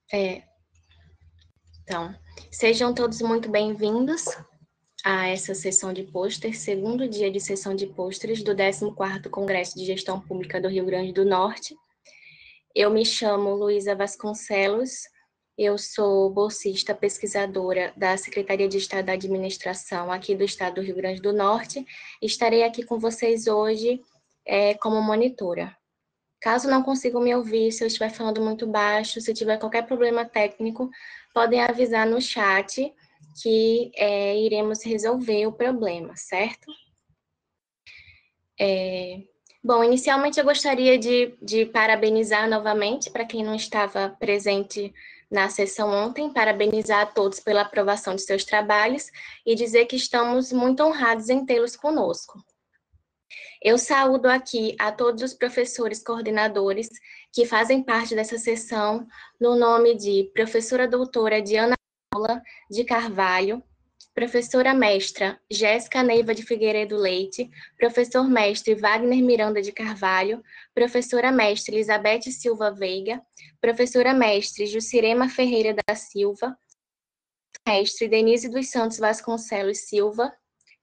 Então, sejam todos muito bem-vindos a essa sessão de pôster, segundo dia de sessão de pôsteres do 14º Congresso de Gestão Pública do Rio Grande do Norte. Eu me chamo Luísa Vasconcelos, eu sou bolsista pesquisadora da Secretaria de Estado da Administração aqui do Estado do Rio Grande do Norte. Estarei aqui com vocês hoje como monitora. Caso não consigam me ouvir, se eu estiver falando muito baixo, se tiver qualquer problema técnico, podem avisar no chat que iremos resolver o problema, certo? Bom, inicialmente eu gostaria de parabenizar novamente, para quem não estava presente na sessão ontem, parabenizar a todos pela aprovação de seus trabalhos e dizer que estamos muito honrados em tê-los conosco. Eu saúdo aqui a todos os professores coordenadores que fazem parte dessa sessão, no nome de professora doutora Diana Paula de Carvalho, professora mestra Jéssica Neiva de Figueiredo Leite, professor mestre Wagner Miranda de Carvalho, professora mestre Elizabeth Silva Veiga, professora mestre Jucirema Ferreira da Silva, mestre Denise dos Santos Vasconcelos Silva,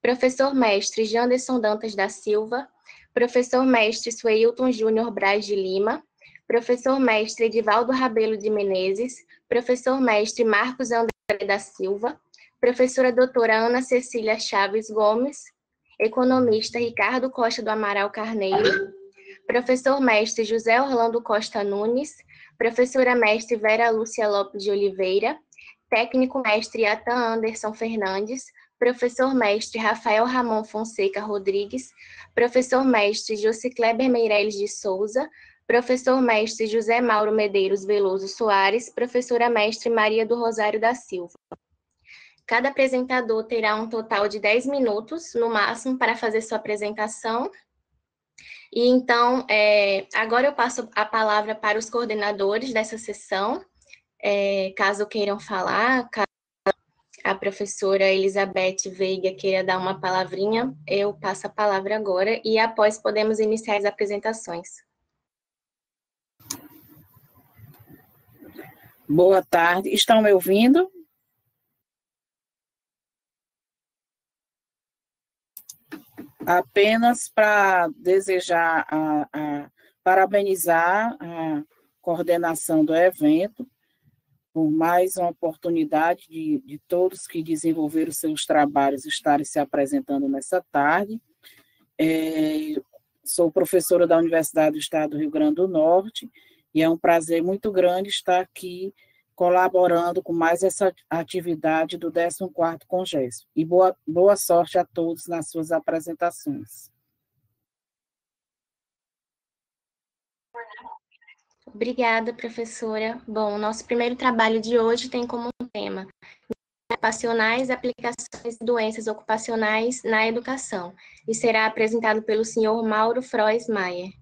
professor mestre Janderson Dantas da Silva, professor mestre Sueilton Júnior Braz de Lima, professor mestre Edivaldo Rabelo de Menezes, professor mestre Marcos André da Silva, professora doutora Ana Cecília Chaves Gomes, economista Ricardo Costa do Amaral Carneiro, professor mestre José Orlando Costa Nunes, professora mestre Vera Lúcia Lopes de Oliveira, técnico mestre Atan Anderson Fernandes, professor mestre Rafael Ramon Fonseca Rodrigues, professor mestre Josi Kleber Meireles de Souza, professor mestre José Mauro Medeiros Veloso Soares, professora mestre Maria do Rosário da Silva. Cada apresentador terá um total de 10 minutos, no máximo, para fazer sua apresentação. E então, agora eu passo a palavra para os coordenadores dessa sessão, caso queiram falar, caso a professora Elizabeth Veiga queira dar uma palavrinha, eu passo a palavra agora e após podemos iniciar as apresentações. Boa tarde, estão me ouvindo? Apenas para desejar, parabenizar a coordenação do evento, por mais uma oportunidade de todos que desenvolveram seus trabalhos estarem se apresentando nessa tarde. Sou professora da Universidade do Estado do Rio Grande do Norte, e é um prazer muito grande estar aqui colaborando com mais essa atividade do 14º Congresso. E boa sorte a todos nas suas apresentações. Obrigada, professora. Bom, nosso primeiro trabalho de hoje tem como tema ocupacionais, aplicações de doenças ocupacionais na educação, e será apresentado pelo senhor Mauro Frois Maier.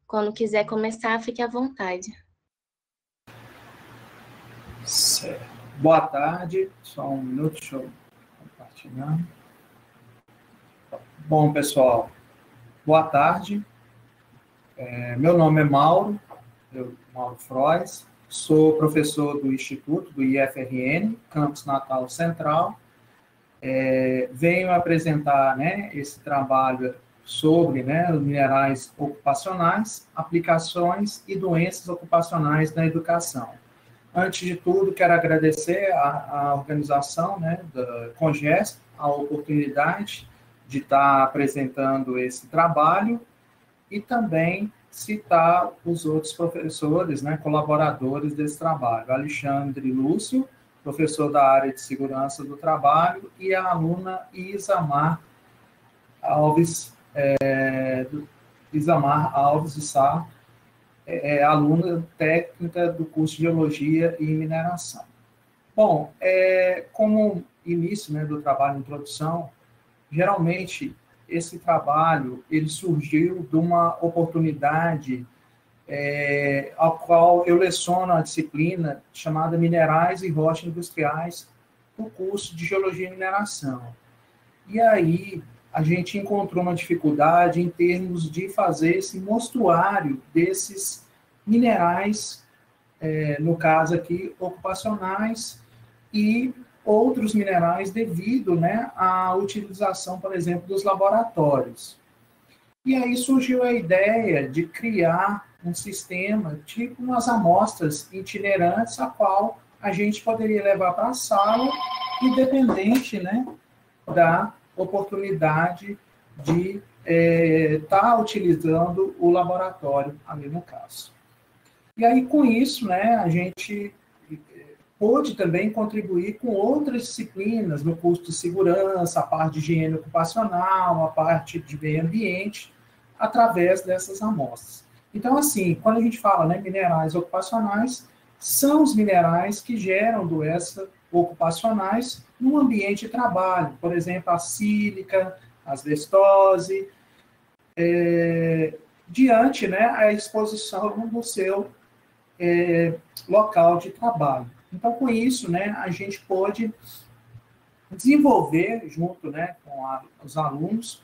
Quando quiser começar, fique à vontade. Certo. Boa tarde, só um minuto, deixa eu compartilhar. Bom, pessoal, boa tarde. Meu nome é Mauro Frois, sou professor do Instituto, do IFRN, Campus Natal Central. Venho apresentar esse trabalho sobre os minerais ocupacionais, aplicações e doenças ocupacionais na educação. Antes de tudo, quero agradecer à organização da CONGESP a oportunidade de estar apresentando esse trabalho e também citar os outros professores, colaboradores desse trabalho. Alexandre Lúcio, professor da área de segurança do trabalho, e a aluna Isamar Alves de Sá, aluna técnica do curso de Geologia e Mineração. Bom, como início do trabalho, introdução, geralmente esse trabalho ele surgiu de uma oportunidade ao qual eu leciono a disciplina chamada Minerais e Rochas Industriais no curso de Geologia e Mineração. E aí a gente encontrou uma dificuldade em termos de fazer esse mostruário desses minerais no caso aqui, ocupacionais e outros minerais devido, né, à utilização, por exemplo, dos laboratórios. E aí surgiu a ideia de criar um sistema, tipo umas amostras itinerantes, a qual a gente poderia levar para a sala, independente, né, da oportunidade de estar utilizando o laboratório, ali no caso. E aí, com isso, né, a gente pôde também contribuir com outras disciplinas no curso de segurança, a parte de higiene ocupacional, a parte de meio ambiente, através dessas amostras. Então, assim, quando a gente fala, né, minerais ocupacionais, são os minerais que geram doenças ocupacionais no ambiente de trabalho, por exemplo, a sílica, a asbestose, diante, né, a exposição do seu local de trabalho. Então, com isso, né, a gente pôde desenvolver, junto, né, com os alunos,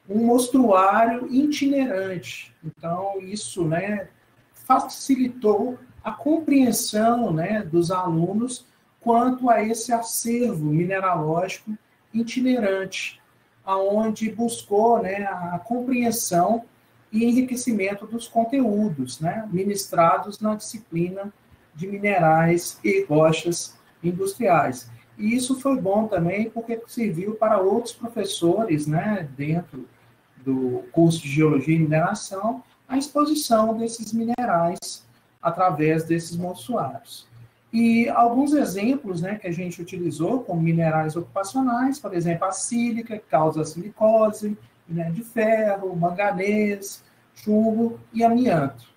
um mostruário itinerante. Então, isso, né, facilitou a compreensão, né, dos alunos quanto a esse acervo mineralógico itinerante, aonde buscou, né, a compreensão e enriquecimento dos conteúdos, né, ministrados na disciplina de minerais e rochas industriais. E isso foi bom também porque serviu para outros professores, né, dentro do curso de Geologia e Mineração, a exposição desses minerais através desses mostruários. E alguns exemplos, né, que a gente utilizou como minerais ocupacionais, por exemplo, a sílica, que causa silicose, minério de ferro, manganês, chumbo e amianto.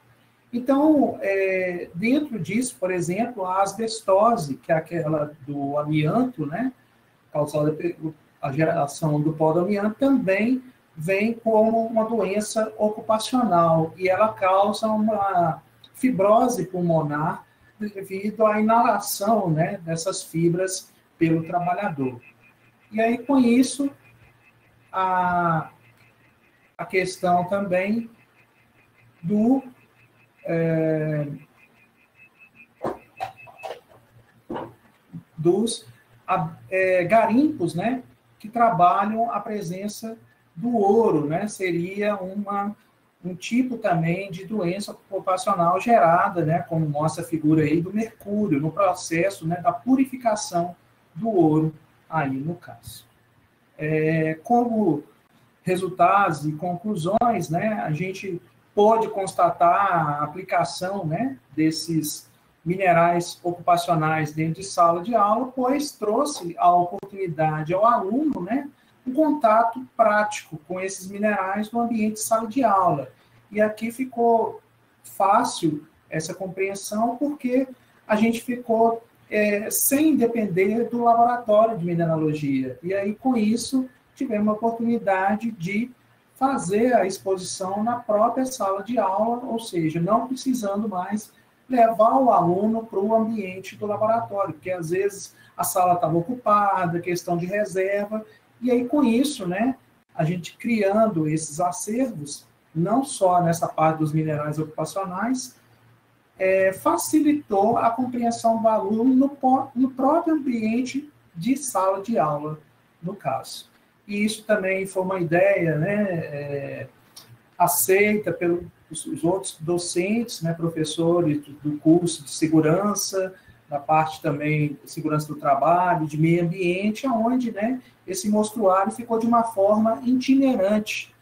Então, dentro disso, por exemplo, a asbestose, que é aquela do amianto, né, causada pela geração do pó do amianto, também vem como uma doença ocupacional e ela causa uma fibrose pulmonar devido à inalação, né, dessas fibras pelo trabalhador. E aí, com isso, a questão também dos garimpos, né, que trabalham a presença do ouro, né, seria um tipo também de doença ocupacional gerada, né, como mostra a figura aí do mercúrio, no processo, né, da purificação do ouro, aí no caso. Como resultados e conclusões, né, a gente pode constatar a aplicação, né, desses minerais ocupacionais dentro de sala de aula, pois trouxe a oportunidade ao aluno, né, um contato prático com esses minerais no ambiente de sala de aula. E aqui ficou fácil essa compreensão, porque a gente ficou sem depender do laboratório de mineralogia. E aí, com isso, tivemos a oportunidade de fazer a exposição na própria sala de aula, ou seja, não precisando mais levar o aluno para o ambiente do laboratório, porque às vezes a sala estava ocupada, questão de reserva, e aí com isso, né, a gente criando esses acervos, não só nessa parte dos minerais ocupacionais, facilitou a compreensão do aluno no próprio ambiente de sala de aula, no caso. E isso também foi uma ideia, né, aceita pelos outros docentes, né, professores do curso de segurança, da parte também de segurança do trabalho, de meio ambiente, onde, né, esse mostruário ficou de uma forma itinerante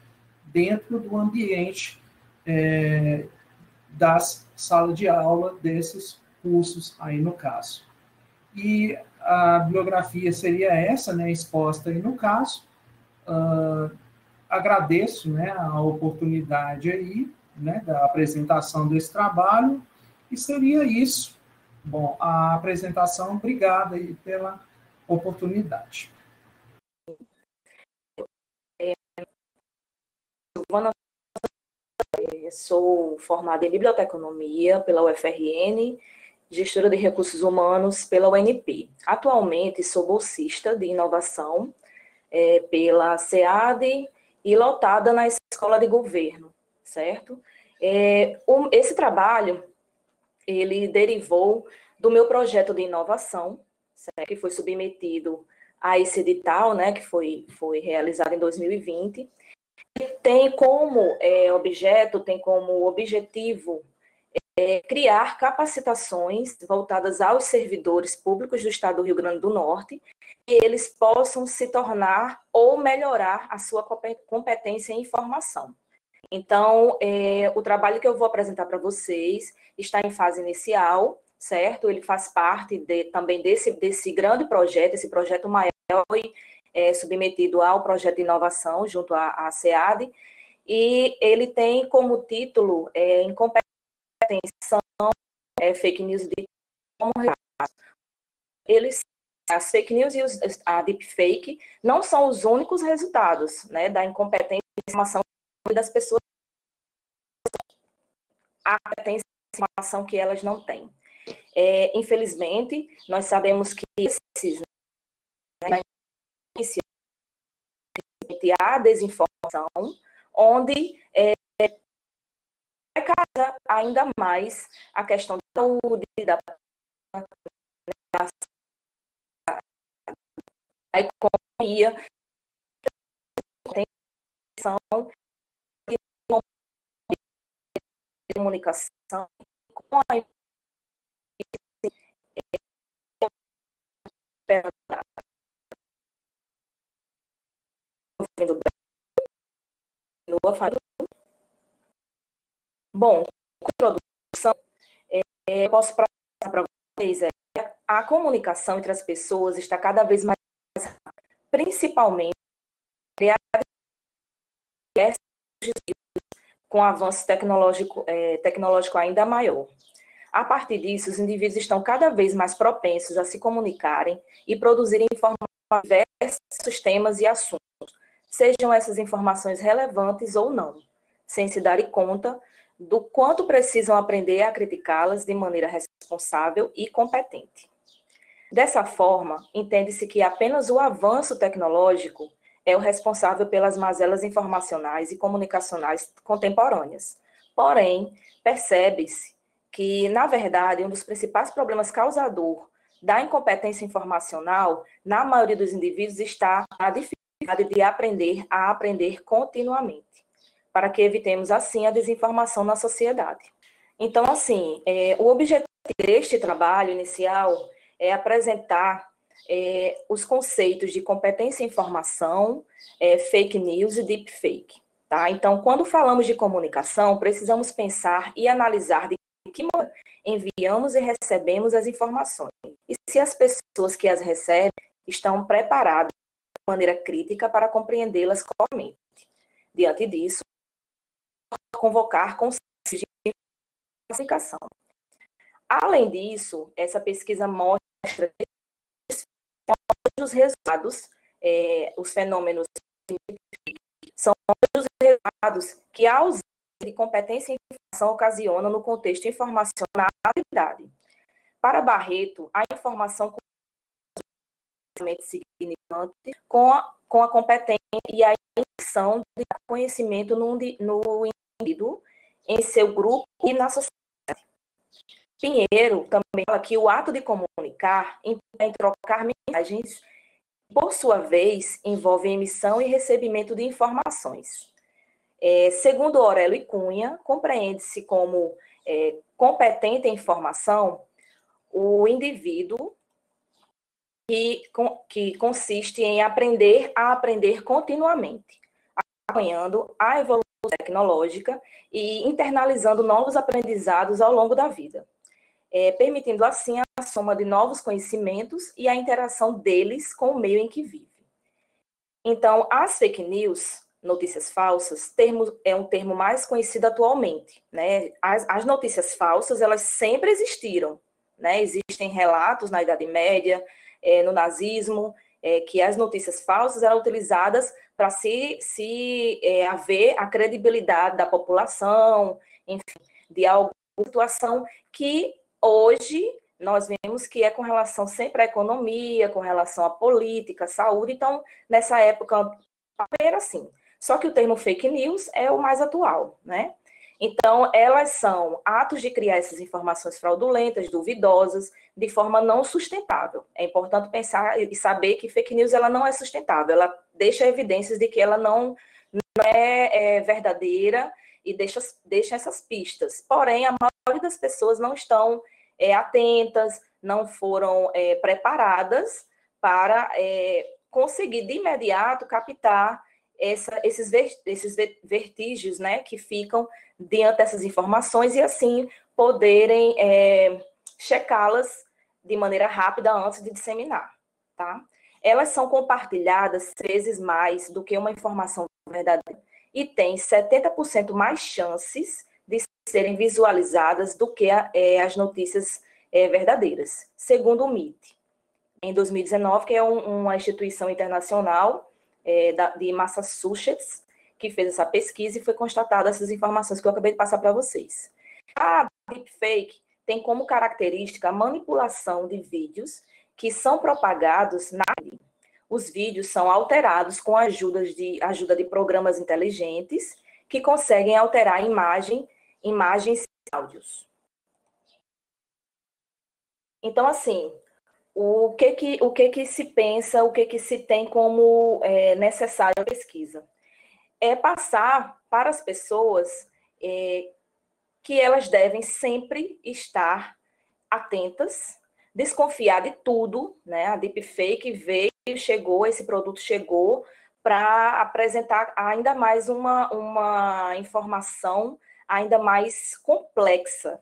dentro do ambiente das salas de aula desses cursos aí no caso. E a bibliografia seria essa, né, exposta aí no caso. Agradeço, né, a oportunidade aí, né, da apresentação desse trabalho, e seria isso. Bom, a apresentação, obrigado aí pela oportunidade. Sou formada em Biblioteconomia pela UFRN, gestora de recursos humanos pela UNP. Atualmente sou bolsista de inovação pela SEAD e lotada na Escola de Governo, certo? Esse trabalho ele derivou do meu projeto de inovação, certo? Que foi submetido a esse edital, né, que foi realizado em 2020. Tem como tem como objetivo criar capacitações voltadas aos servidores públicos do Estado do Rio Grande do Norte, que eles possam se tornar ou melhorar a sua competência em informação. Então, o trabalho que eu vou apresentar para vocês está em fase inicial, certo? Ele faz parte também desse grande projeto, esse projeto maior foi submetido ao projeto de inovação junto à SEAD, e ele tem como título Incompetência, Fake News de como as fake news e a deepfake não são os únicos resultados, né, da incompetência de informação das pessoas, a competência de informação que elas não têm. Infelizmente, nós sabemos que há desinformação, onde casa ainda mais a questão da saúde, da economia, comunicação, com a Bom, com a introdução, eu posso passar para vocês, a comunicação entre as pessoas está cada vez mais rápida, principalmente com o avanço tecnológico ainda maior. A partir disso, os indivíduos estão cada vez mais propensos a se comunicarem e produzirem informações sobre diversos temas e assuntos, sejam essas informações relevantes ou não, sem se darem conta do quanto precisam aprender a criticá-las de maneira responsável e competente. Dessa forma, entende-se que apenas o avanço tecnológico é o responsável pelas mazelas informacionais e comunicacionais contemporâneas. Porém, percebe-se que, na verdade, um dos principais problemas causador da incompetência informacional, na maioria dos indivíduos, está na dificuldade de aprender a aprender continuamente, para que evitemos, assim, a desinformação na sociedade. Então, assim, o objetivo deste trabalho inicial é apresentar os conceitos de competência em informação, fake news e deepfake. Tá? Então, quando falamos de comunicação, precisamos pensar e analisar de que maneira enviamos e recebemos as informações. E se as pessoas que as recebem estão preparadas de maneira crítica para compreendê-las corretamente. Diante disso, convocar conceitos de comunicação. Além disso, essa pesquisa mostra os resultados, os fenômenos são os resultados que a ausência de competência em informação ocasiona no contexto informacional na atividade. Para Barreto, a informação significante com a competência e a inserção de conhecimento no indivíduo, em seu grupo e na sociedade. Pinheiro também fala que o ato de comunicar implica trocar mensagens, por sua vez, envolve emissão e recebimento de informações. Segundo Aurélio e Cunha, compreende-se como competente em informação o indivíduo que consiste em aprender a aprender continuamente, acompanhando a evolução tecnológica e internalizando novos aprendizados ao longo da vida, permitindo assim a soma de novos conhecimentos e a interação deles com o meio em que vive. Então, as fake news, notícias falsas, é um termo mais conhecido atualmente, né? As notícias falsas, elas sempre existiram, né? Existem relatos na Idade Média, no nazismo, que as notícias falsas eram utilizadas para haver a credibilidade da população, enfim, de alguma situação que hoje nós vemos que é com relação sempre à economia, com relação à política, à saúde. Então, nessa época, era assim. Só que o termo fake news é o mais atual, né? Então, elas são atos de criar essas informações fraudulentas, duvidosas, de forma não sustentável. É importante pensar e saber que fake news ela não é sustentável, ela deixa evidências de que ela não é verdadeira e deixa essas pistas. Porém, a maioria das pessoas não estão atentas, não foram preparadas para conseguir de imediato captar esses vertígios, né, que ficam diante dessas informações e assim poderem checá-las de maneira rápida antes de disseminar, tá? Elas são compartilhadas 6 vezes mais do que uma informação verdadeira e têm 70% mais chances de serem visualizadas do que as notícias verdadeiras, segundo o MIT. Em 2019, que é uma instituição internacional de Massachusetts, que fez essa pesquisa e foi constatada essas informações que eu acabei de passar para vocês. A deepfake tem como característica a manipulação de vídeos que são propagados na rede. Os vídeos são alterados com a ajuda de programas inteligentes que conseguem alterar imagens e áudios. Então, assim, o que se pensa, o que se tem como necessário a pesquisa? É passar para as pessoas que elas devem sempre estar atentas, desconfiar de tudo, né? A deepfake veio, chegou, esse produto chegou para apresentar ainda mais uma informação ainda mais complexa,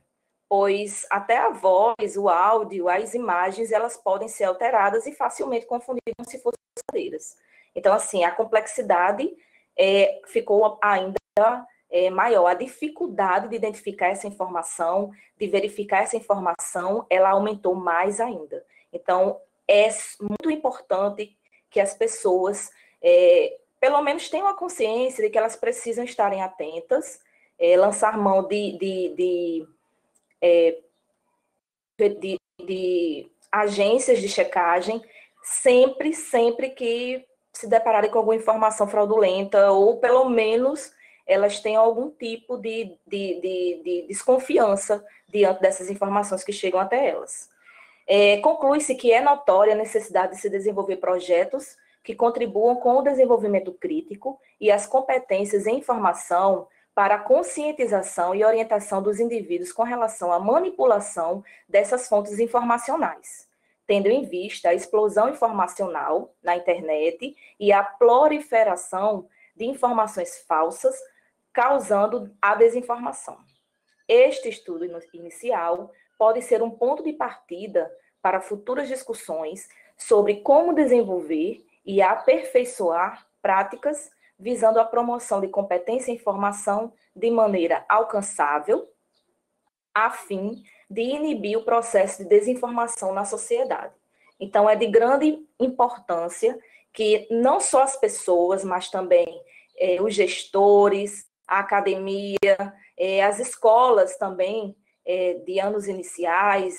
pois até a voz, o áudio, as imagens, elas podem ser alteradas e facilmente confundidas como se fossem verdadeiras. Então, assim, a complexidade ficou ainda maior. A dificuldade de identificar essa informação, de verificar essa informação, ela aumentou mais ainda. Então, é muito importante que as pessoas, pelo menos, tenham a consciência de que elas precisam estarem atentas, lançar mão de agências de checagem, sempre que se depararem com alguma informação fraudulenta, ou pelo menos elas tenham algum tipo de desconfiança diante dessas informações que chegam até elas. Conclui-se que é notória a necessidade de se desenvolver projetos que contribuam com o desenvolvimento crítico e as competências em informação para a conscientização e orientação dos indivíduos com relação à manipulação dessas fontes informacionais, tendo em vista a explosão informacional na internet e a proliferação de informações falsas, causando a desinformação. Este estudo inicial pode ser um ponto de partida para futuras discussões sobre como desenvolver e aperfeiçoar práticas visando a promoção de competência e informação de maneira alcançável, a fim de inibir o processo de desinformação na sociedade. Então, é de grande importância que não só as pessoas, mas também os gestores, a academia, as escolas também, de anos iniciais,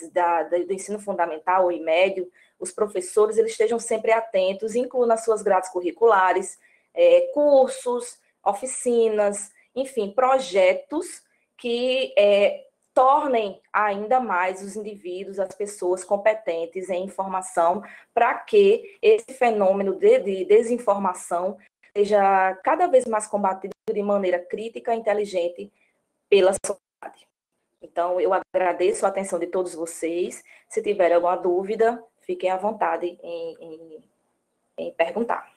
do ensino fundamental e médio, os professores, eles estejam sempre atentos, incluindo nas suas grades curriculares, cursos, oficinas, enfim, projetos que tornem ainda mais os indivíduos, as pessoas competentes em informação, para que esse fenômeno de desinformação seja cada vez mais combatido de maneira crítica e inteligente pela sociedade. Então, eu agradeço a atenção de todos vocês. Se tiverem alguma dúvida, fiquem à vontade em perguntar.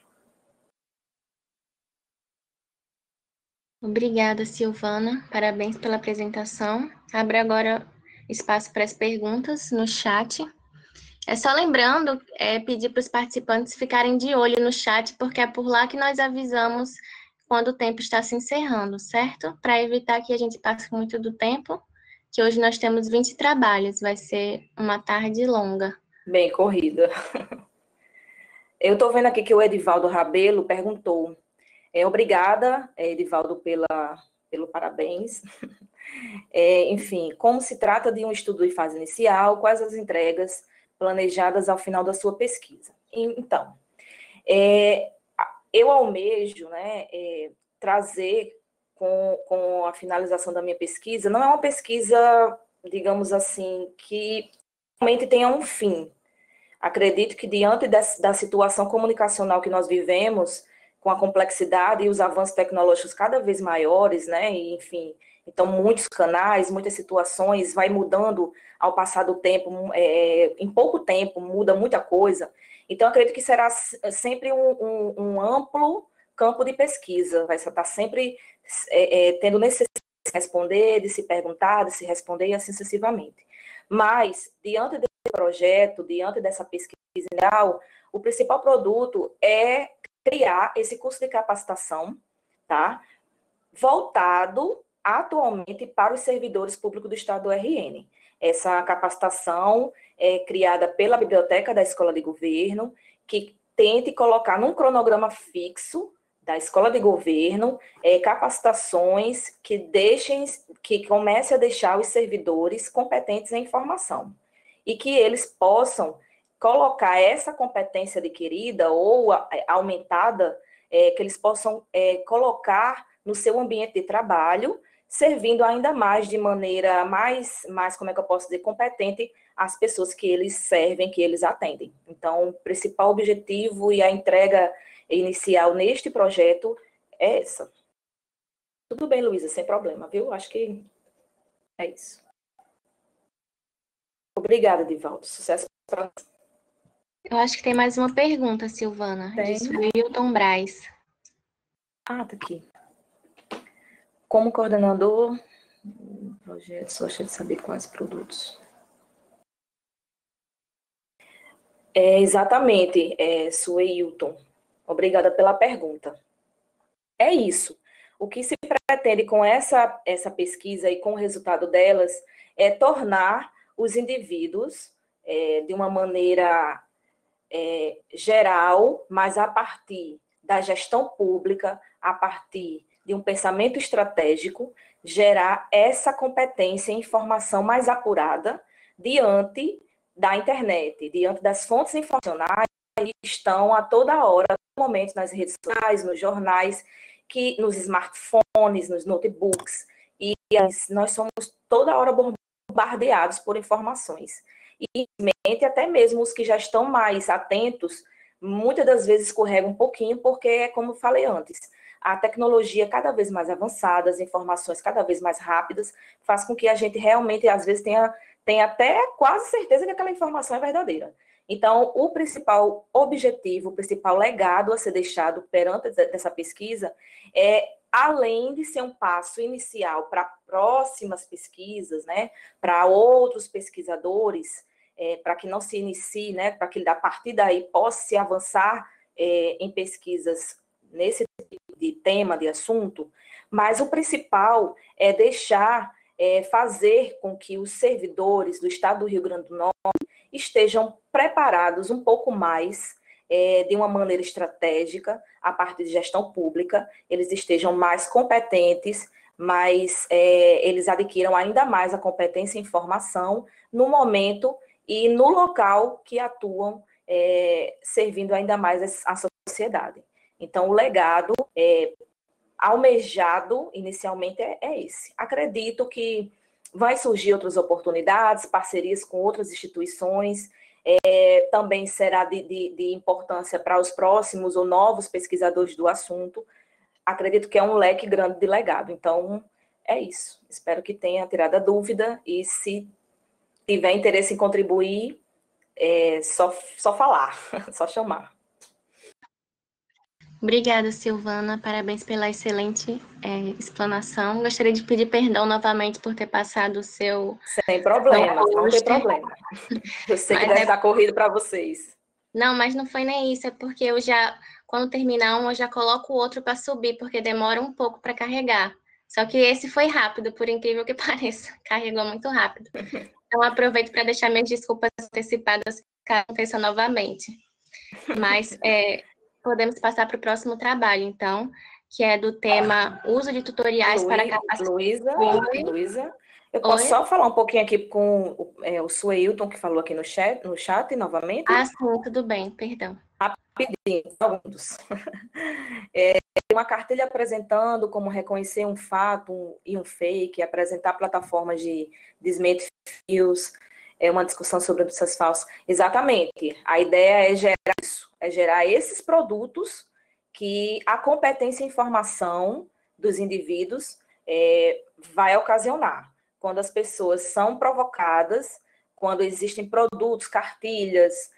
Obrigada, Silvana. Parabéns pela apresentação. Abro agora espaço para as perguntas no chat. É só lembrando, pedir para os participantes ficarem de olho no chat, porque é por lá que nós avisamos quando o tempo está se encerrando, certo? Para evitar que a gente passe muito do tempo, que hoje nós temos 20 trabalhos, vai ser uma tarde longa. Bem corrida. Eu estou vendo aqui que o Edivaldo Rabelo perguntou. Obrigada, Edivaldo, pelo parabéns. Enfim, como se trata de um estudo de fase inicial, quais as entregas planejadas ao final da sua pesquisa? Então, eu almejo, né, trazer com a finalização da minha pesquisa, não é uma pesquisa, digamos assim, que realmente tenha um fim. Acredito que, diante da situação comunicacional que nós vivemos, com a complexidade e os avanços tecnológicos cada vez maiores, né, e, enfim, então muitos canais, muitas situações, vai mudando ao passar do tempo, em pouco tempo muda muita coisa. Então, acredito que será sempre um amplo campo de pesquisa, vai estar sempre tendo necessidade de se responder, de se perguntar, de se responder e assim sucessivamente. Mas, diante desse projeto, diante dessa pesquisa inicial, o principal produto é criar esse curso de capacitação, tá? Voltado atualmente para os servidores públicos do Estado do RN. Essa capacitação é criada pela Biblioteca da Escola de Governo, que tente colocar num cronograma fixo da Escola de Governo capacitações que comecem a deixar os servidores competentes em informação e que eles possam colocar essa competência adquirida ou aumentada, que eles possam colocar no seu ambiente de trabalho, servindo ainda mais de maneira mais, como é que eu posso dizer, competente as pessoas que eles servem, que eles atendem. Então, o principal objetivo e a entrega inicial neste projeto é essa. Tudo bem, Luísa, sem problema, viu? Acho que é isso. Obrigada, Divaldo. Sucesso para você. Eu acho que tem mais uma pergunta, Silvana. Tem. De Wilton Braz. Tá aqui. Como coordenador, projetos, gostaria de saber quais produtos. Exatamente, Sueilton. Obrigada pela pergunta. É isso. O que se pretende com essa pesquisa e com o resultado delas é tornar os indivíduos de uma maneira geral, mas a partir da gestão pública, a partir de um pensamento estratégico, gerar essa competência em informação mais apurada diante da internet, diante das fontes informacionais que estão a toda hora, no momento, nas redes sociais, nos jornais, nos smartphones, nos notebooks, e nós somos toda hora bombardeados por informações. E, até mesmo os que já estão mais atentos, muitas das vezes escorregam um pouquinho, porque, como eu falei antes, a tecnologia cada vez mais avançada, as informações cada vez mais rápidas, faz com que a gente realmente, às vezes, tenha até quase certeza que aquela informação é verdadeira. Então, o principal objetivo, o principal legado a ser deixado perante dessa pesquisa é, além de ser um passo inicial para próximas pesquisas, né, para outros pesquisadores, para que não se inicie, né, para que a partir daí possa se avançar em pesquisas nesse tipo de tema, de assunto, mas o principal é fazer com que os servidores do Estado do Rio Grande do Norte estejam preparados um pouco mais, de uma maneira estratégica, a partir de gestão pública, eles estejam mais competentes, mas eles adquiram ainda mais a competência em informação no momento e no local que atuam, servindo ainda mais a sociedade. Então, o legado almejado inicialmente é esse. Acredito que vai surgir outras oportunidades, parcerias com outras instituições, também será de importância para os próximos ou novos pesquisadores do assunto. Acredito que é um leque grande de legado. Então, é isso. Espero que tenha tirado a dúvida e, se tiver interesse em contribuir, só falar, só chamar. Obrigada, Silvana. Parabéns pela excelente explanação. Gostaria de pedir perdão novamente por ter passado o seu... Sem problema, não tem problema. Eu sei que deve estar corrido para vocês. Não, mas não foi nem isso. É porque eu já, quando terminar um, eu já coloco o outro para subir, porque demora um pouco para carregar. Só que esse foi rápido, por incrível que pareça. Carregou muito rápido. Então, aproveito para deixar minhas desculpas antecipadas caso aconteça novamente. Mas... podemos passar para o próximo trabalho, então, que é do tema uso de tutoriais para capacitação. Luísa, Eu posso Oi? só falar um pouquinho aqui com o Sueilton, que falou aqui no chat novamente? Ah, sim, tudo bem, perdão. Rapidinho, segundos. Uma cartilha apresentando como reconhecer um fato e um fake, apresentar plataformas de desmente fios, uma discussão sobre notícias falsas. Exatamente. A ideia é gerar isso, é gerar esses produtos que a competência em informação dos indivíduos vai ocasionar. Quando as pessoas são provocadas, quando existem produtos, cartilhas,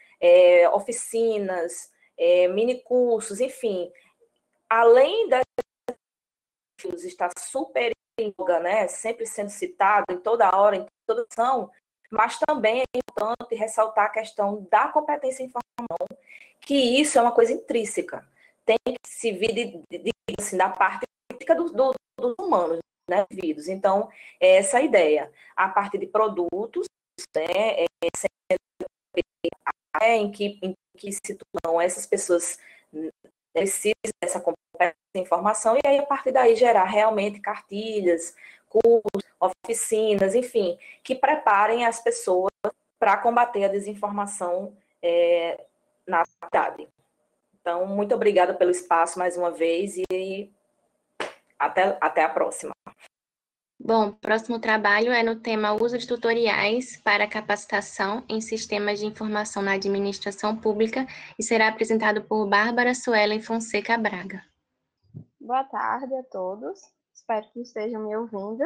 oficinas, mini cursos, enfim, além das estar super em voga, né, sempre sendo citado em toda hora, em toda ação, mas também é importante ressaltar a questão da competência em informação, que isso é uma coisa intrínseca, tem que se vir assim, da parte crítica dos humanos, né, indivíduos. Então, é essa a ideia. A parte de produtos, né, em que situam essas pessoas precisam dessa competência de informação, e aí, a partir daí, gerar realmente cartilhas, cursos, oficinas, enfim, que preparem as pessoas para combater a desinformação na cidade. Então, muito obrigada pelo espaço mais uma vez e até a próxima. Bom, o próximo trabalho é no tema uso de tutoriais para capacitação em sistemas de informação na administração pública e será apresentado por Bárbara Suelen Fonseca Braga. Boa tarde a todos, espero que estejam me ouvindo.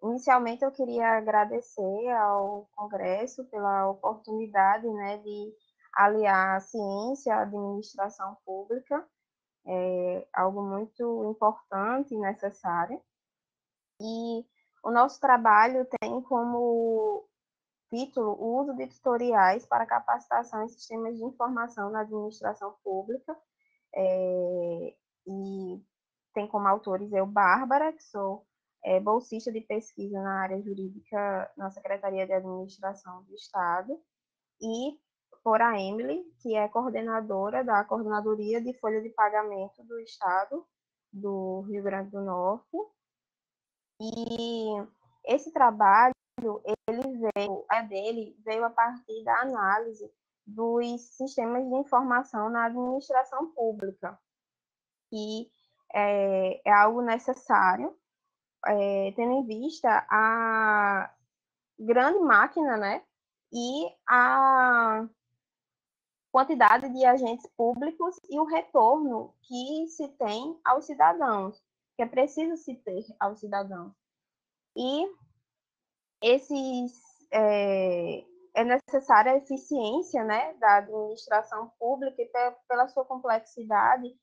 Inicialmente, eu queria agradecer ao Congresso pela oportunidade, né, de aliar a ciência à administração pública, algo muito importante e necessário. E o nosso trabalho tem como título o uso de tutoriais para capacitação em sistemas de informação na administração pública, e tem como autores eu, Bárbara, que sou bolsista de pesquisa na área jurídica na Secretaria de Administração do Estado, e por a Emily, que é coordenadora da Coordenadoria de Folha de Pagamento do Estado do Rio Grande do Norte. E esse trabalho, veio a partir da análise dos sistemas de informação na administração pública, que é algo necessário, tendo em vista a grande máquina, né, e a quantidade de agentes públicos e o retorno que se tem aos cidadãos, que é preciso se ter aos cidadãos. E é necessária a eficiência, né, da administração pública, e pela sua complexidade,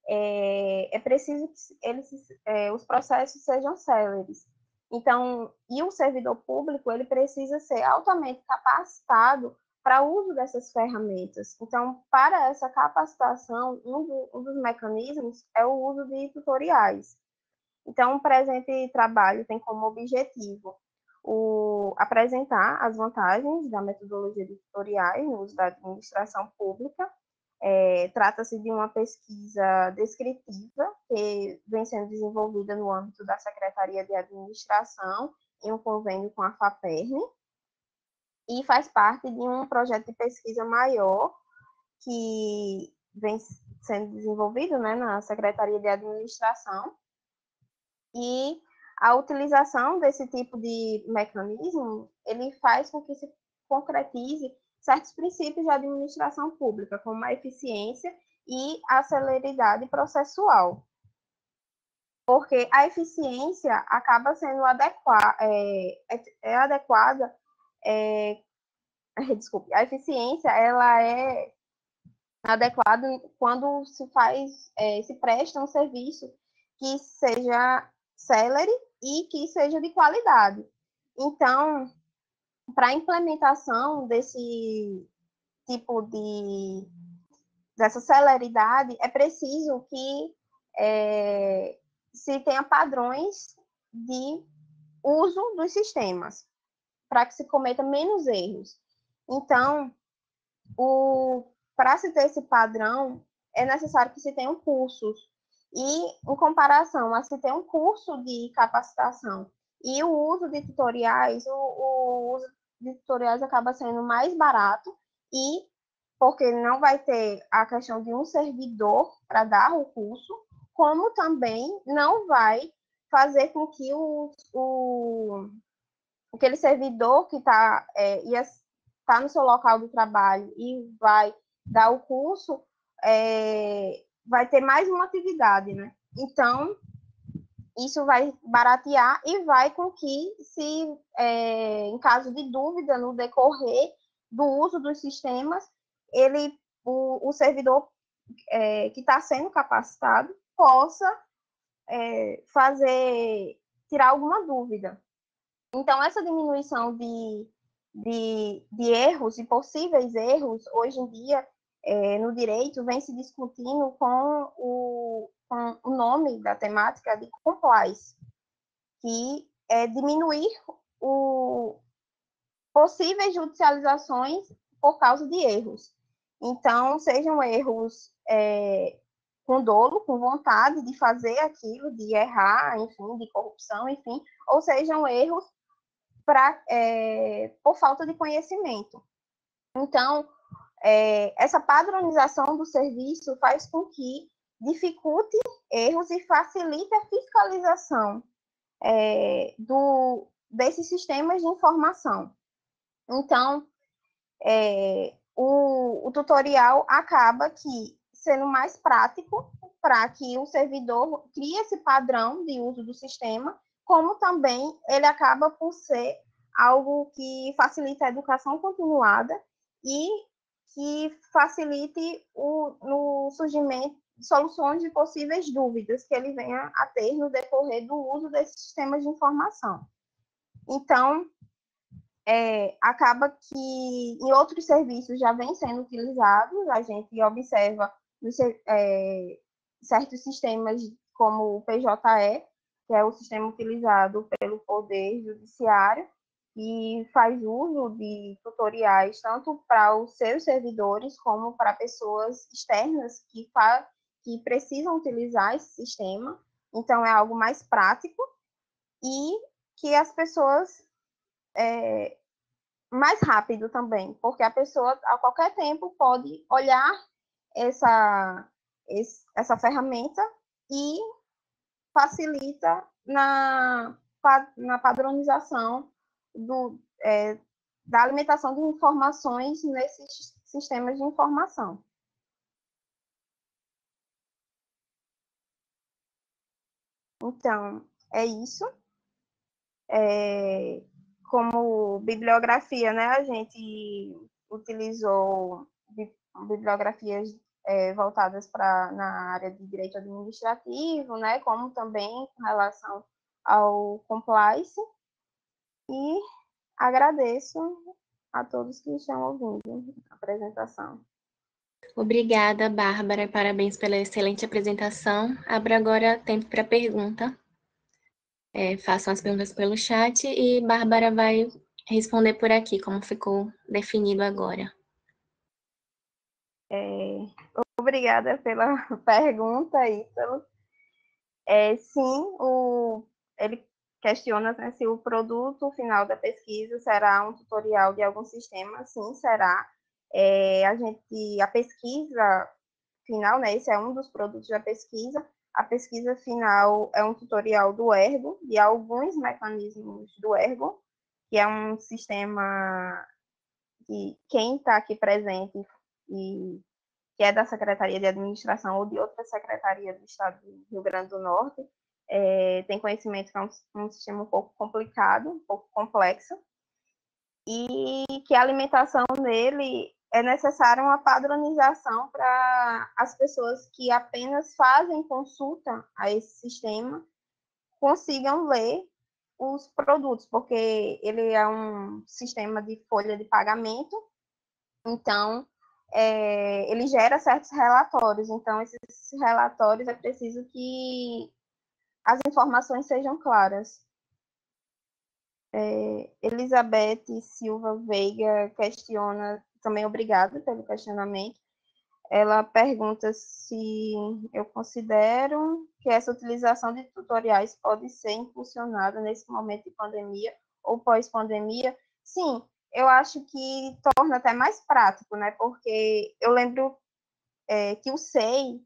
é preciso que os processos sejam céleres. Então, e o servidor público, ele precisa ser altamente capacitado para o uso dessas ferramentas. Então, para essa capacitação, um dos mecanismos é o uso de tutoriais. Então, o presente trabalho tem como objetivo apresentar as vantagens da metodologia de tutoriais no uso da administração pública. Trata-se de uma pesquisa descritiva que vem sendo desenvolvida no âmbito da Secretaria de Administração, em um convênio com a FAPERN, e faz parte de um projeto de pesquisa maior que vem sendo desenvolvido, né, na Secretaria de Administração. E a utilização desse tipo de mecanismo, ele faz com que se concretize certos princípios de administração pública, como a eficiência e a celeridade processual. Porque a eficiência acaba sendo adequada, desculpe, a eficiência ela é adequada quando se presta um serviço que seja célere e que seja de qualidade. Então, para a implementação desse tipo dessa celeridade, é preciso que se tenha padrões de uso dos sistemas, para que se cometa menos erros. Então, para se ter esse padrão, é necessário que se tenham cursos. E, em comparação a se ter um curso de capacitação e o uso de tutoriais, o uso de tutoriais acaba sendo mais barato, e porque não vai ter a questão de um servidor para dar o curso, como também não vai fazer com que aquele servidor que está tá no seu local de trabalho e vai dar o curso, vai ter mais uma atividade, né? Então, isso vai baratear e vai com que, em caso de dúvida no decorrer do uso dos sistemas, o servidor que está sendo capacitado possa tirar alguma dúvida. Então, essa diminuição de erros e possíveis erros, hoje em dia, no direito, vem se discutindo com o nome da temática de compliance, que é diminuir possíveis judicializações por causa de erros. Então, sejam erros com dolo, com vontade de fazer aquilo, de errar, enfim, de corrupção, enfim, ou sejam erros por falta de conhecimento. Então, essa padronização do serviço faz com que dificulte erros e facilite a fiscalização desses sistemas de informação. Então, o tutorial acaba sendo mais prático para que o servidor crie esse padrão de uso do sistema, como também ele acaba por ser algo que facilita a educação continuada e que facilite no surgimento de soluções de possíveis dúvidas que ele venha a ter no decorrer do uso desses sistemas de informação. Então, acaba que em outros serviços já vem sendo utilizados, a gente observa certos sistemas como o PJE, que é o sistema utilizado pelo Poder Judiciário, e faz uso de tutoriais tanto para os seus servidores como para pessoas externas que precisam utilizar esse sistema. Então, é algo mais prático e que as pessoas mais rápido também, porque a pessoa a qualquer tempo pode olhar essa ferramenta e facilita na padronização da alimentação de informações nesses sistemas de informação. Então, é isso. Como bibliografia, né, a gente utilizou bibliografias voltadas na área de direito administrativo, né, como também com relação ao compliance, e agradeço a todos que estão ouvindo a apresentação. Obrigada, Bárbara, parabéns pela excelente apresentação. Abro agora tempo para pergunta. Façam as perguntas pelo chat e Bárbara vai responder por aqui, como ficou definido agora. Obrigada pela pergunta, Ítalo. Sim, ele questiona, né, se o produto final da pesquisa será um tutorial de algum sistema. Sim, será. A pesquisa final, né, esse é um dos produtos da pesquisa. A pesquisa final é um tutorial do Ergo, de alguns mecanismos do Ergo, que é um sistema que quem está aqui presente e que é da Secretaria de Administração ou de outra secretaria do Estado do Rio Grande do Norte, tem conhecimento que é um sistema um pouco complicado, um pouco complexo, e que a alimentação nele é necessária uma padronização para as pessoas que apenas fazem consulta a esse sistema consigam ler os produtos, porque ele é um sistema de folha de pagamento, então ele gera certos relatórios. Então, esses relatórios é preciso que as informações sejam claras. Elizabeth Silva Veiga questiona, também obrigada pelo questionamento, ela pergunta se eu considero que essa utilização de tutoriais pode ser impulsionada nesse momento de pandemia ou pós-pandemia. Sim, eu acho que torna até mais prático, né? Porque eu lembro que o SEI,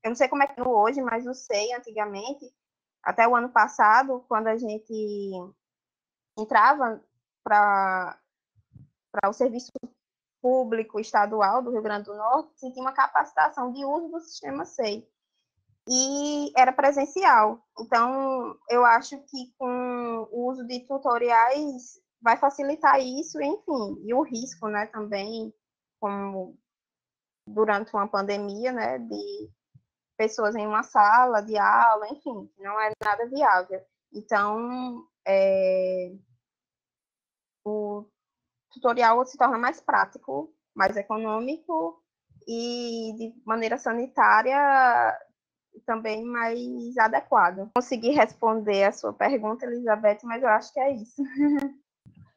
eu não sei como é que é hoje, mas o SEI, antigamente, até o ano passado, quando a gente entrava para o serviço público estadual do Rio Grande do Norte, tinha uma capacitação de uso do sistema SEI. E era presencial. Então, eu acho que com o uso de tutoriais vai facilitar isso, enfim, e o risco, né, também, como durante uma pandemia, né, de pessoas em uma sala de aula, enfim, não é nada viável. Então, o tutorial se torna mais prático, mais econômico e de maneira sanitária também mais adequado. Consegui responder a sua pergunta, Elizabeth, mas eu acho que é isso.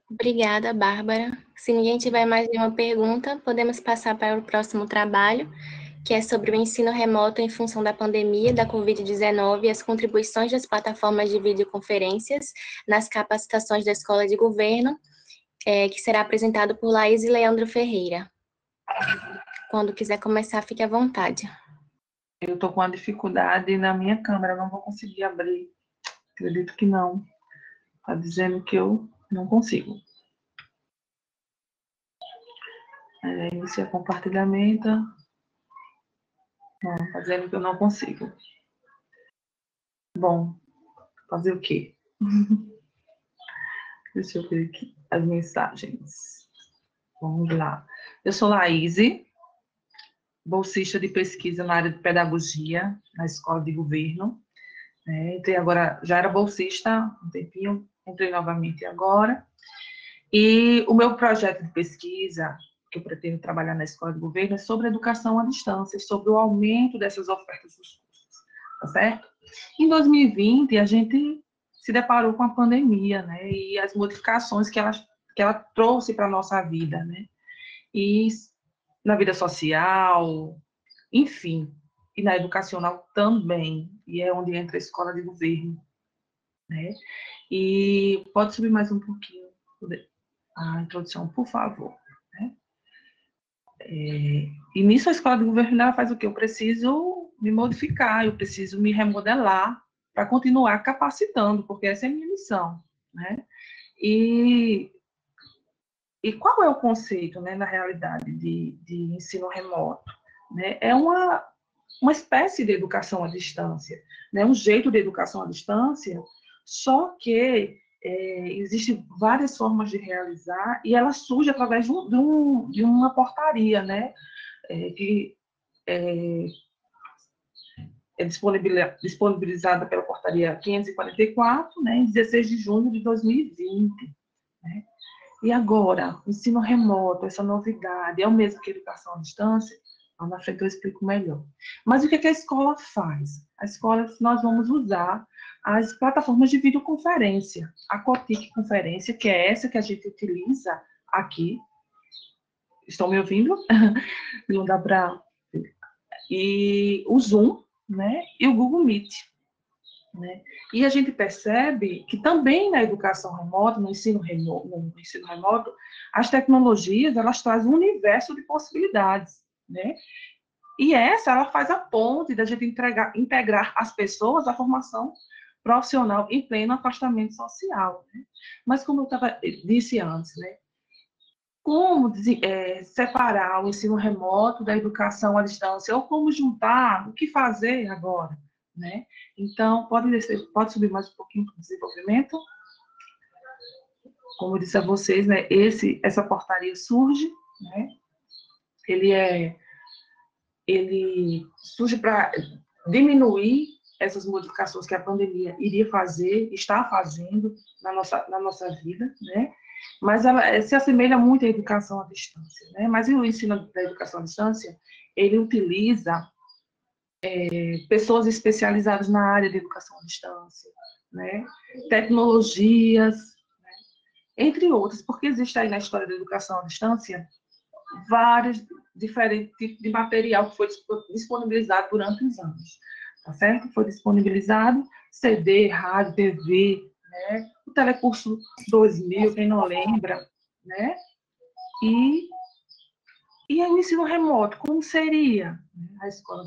Obrigada, Bárbara. Se ninguém tiver mais nenhuma pergunta, podemos passar para o próximo trabalho, que é sobre o ensino remoto em função da pandemia da Covid-19 e as contribuições das plataformas de videoconferências nas capacitações da Escola de Governo, que será apresentado por Laís e Leandro Ferreira. Quando quiser começar, fique à vontade. Eu estou com uma dificuldade na minha câmera, não vou conseguir abrir. Acredito que não. Está dizendo que eu não consigo. Iniciar compartilhamento. Não, está dizendo que eu não consigo. Bom, fazer o quê? Deixa eu ver aqui as mensagens. Vamos lá. Eu sou Laís, bolsista de pesquisa na área de pedagogia, na Escola de Governo. Entrei agora, já era bolsista há um tempinho, entrei novamente agora. E o meu projeto de pesquisa, que eu pretendo trabalhar na Escola de Governo, é sobre educação à distância, sobre o aumento dessas ofertas dos cursos, tá certo? Em 2020, a gente se deparou com a pandemia, né, e as modificações que ela trouxe para a nossa vida, né, e na vida social, enfim, e na educacional também, e é onde entra a Escola de Governo, né, e pode subir mais um pouquinho a introdução, por favor, né? E nisso a Escola de Governo ela faz o quê? Eu preciso me modificar, eu preciso me remodelar para continuar capacitando, porque essa é a minha missão, né? E qual é o conceito, né, na realidade, de ensino remoto? Né? É uma espécie de educação à distância, né? Um jeito de educação à distância, só que existem várias formas de realizar e ela surge através de uma portaria, né? Que é disponibilizada pela portaria 544, né, em 16 de junho de 2020. Né? E agora, ensino remoto, essa novidade, é o mesmo que educação à distância? Lá na frente eu explico melhor. Mas o que a escola faz? A escola, nós vamos usar as plataformas de videoconferência. A Cotic Conferência, que é essa que a gente utiliza aqui. Estão me ouvindo? Não dá para... E o Zoom, né? E o Google Meet. Né? E a gente percebe que também na educação remota, no ensino remoto, as tecnologias, elas trazem um universo de possibilidades, né? E ela faz a ponte da gente integrar as pessoas à formação profissional em pleno afastamento social, né? Mas como eu disse antes, né? Como separar o ensino remoto da educação à distância, ou como juntar, o que fazer agora, né? Então, pode subir mais um pouquinho para o desenvolvimento. Como eu disse a vocês, né, essa portaria surge, né? Ele surge para diminuir essas modificações que a pandemia iria fazer, está fazendo na nossa vida, né? Mas ela se assemelha muito à educação à distância, né? Mas o ensino da educação à distância, ele utiliza pessoas especializadas na área de educação à distância, né? Tecnologias, né? Entre outras, porque existe aí na história da educação à distância várias diferentes tipos de material que foi disponibilizado durante os anos, tá certo? Foi disponibilizado CD, rádio, TV, né? O Telecurso 2000, quem não lembra, né? E o ensino remoto, como seria? A escola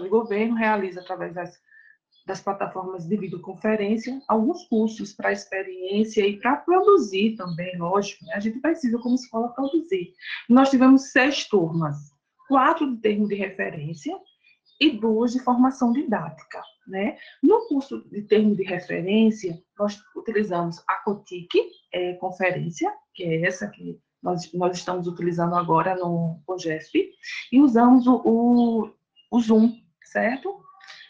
de governo realiza, através das plataformas de videoconferência, alguns cursos para experiência e para produzir também, lógico, né? A gente precisa, como escola, produzir. Nós tivemos 6 turmas, 4 de termo de referência e 2 de formação didática, né? No curso de termo de referência, nós utilizamos a COTIC, conferência, que é essa que nós estamos utilizando agora no COGESP, e usamos o Zoom, certo?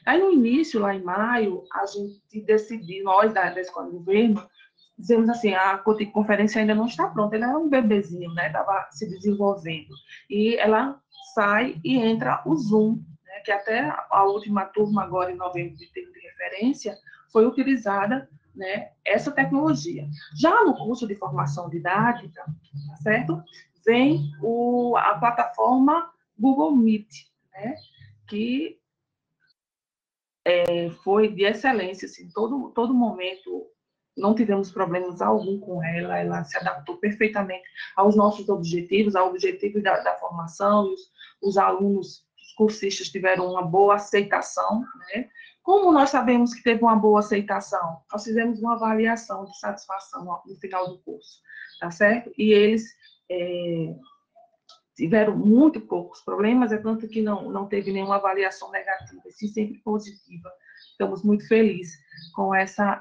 Aí, no início, lá em maio, a gente decidiu, nós da Escola de Governo, dizemos assim, a COTIC conferência ainda não está pronta, ela era um bebezinho, né? Estava se desenvolvendo. E ela sai e entra o Zoom, né? Que até a última turma, agora em novembro, de termo de referência, foi utilizada, né, essa tecnologia. Já no curso de formação didática, tá certo? Vem a plataforma Google Meet, né? Que foi de excelência, assim, todo momento não tivemos problemas algum com ela se adaptou perfeitamente aos nossos objetivos, ao objetivo da formação, e os alunos, os cursistas tiveram uma boa aceitação, né? Como nós sabemos que teve uma boa aceitação? Nós fizemos uma avaliação de satisfação no final do curso, tá certo? E eles tiveram muito poucos problemas, é tanto que não teve nenhuma avaliação negativa, e sim sempre positiva. Estamos muito felizes com essa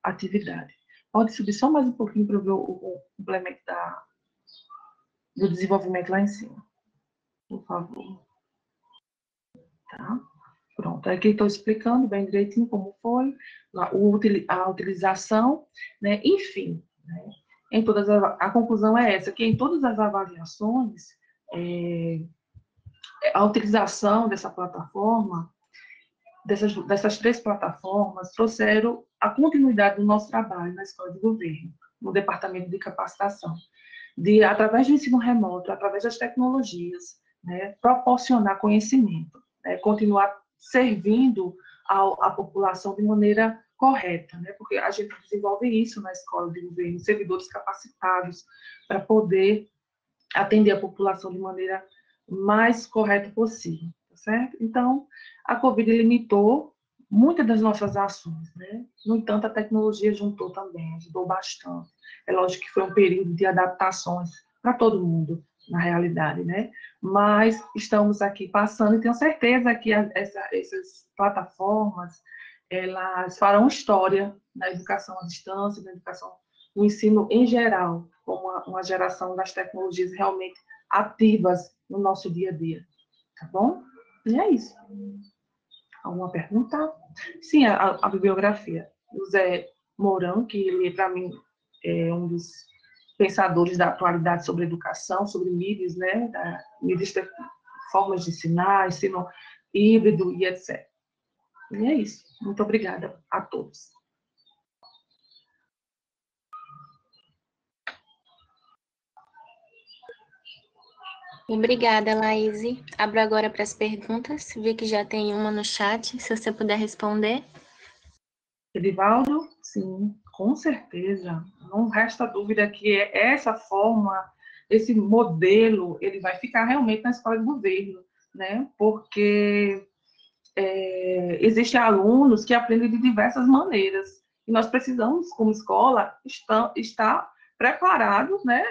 atividade. Pode subir só mais um pouquinho para eu ver o complemento do desenvolvimento lá em cima, por favor. Tá? Pronto, aqui estou explicando bem direitinho como foi a utilização, né? Enfim, né? A conclusão é essa, que em todas as avaliações, a utilização dessa plataforma, dessas 3 plataformas, trouxeram a continuidade do nosso trabalho na Escola de Governo, no Departamento de Capacitação, através do ensino remoto, através das tecnologias, né, proporcionar conhecimento, né, continuar servindo à população de maneira correta, né, porque a gente desenvolve isso na Escola de Governo, servidores capacitados para poder atender a população de maneira mais correta possível, tá certo? Então, a Covid limitou muitas das nossas ações, né? No entanto, a tecnologia juntou também, ajudou bastante. É lógico que foi um período de adaptações para todo mundo, na realidade, né? Mas estamos aqui passando e tenho certeza que essas plataformas, elas farão história na educação à distância, na educação, no ensino em geral, como uma geração das tecnologias realmente ativas no nosso dia a dia, tá bom? E é isso. Alguma pergunta? Sim, a bibliografia. O Zé Mourão, que ele, para mim, é um dos pensadores da atualidade sobre educação, sobre mídias, né? Mídias, formas de ensinar, ensino híbrido e etc. E é isso. Muito obrigada a todos. Obrigada, Laís. Abro agora para as perguntas. Vi que já tem uma no chat, se você puder responder. Edivaldo, sim, com certeza. Não resta dúvida que essa forma, esse modelo, ele vai ficar realmente na escola de governo, né? Porque existem alunos que aprendem de diversas maneiras. E nós precisamos, como escola, estar preparados, né,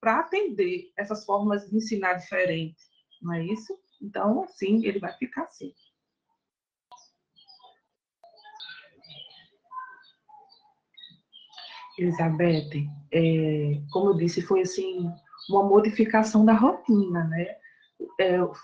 para atender essas formas de ensinar diferentes, não é isso? Então, sim, ele vai ficar assim. Elizabeth, como eu disse, foi assim uma modificação da rotina, né?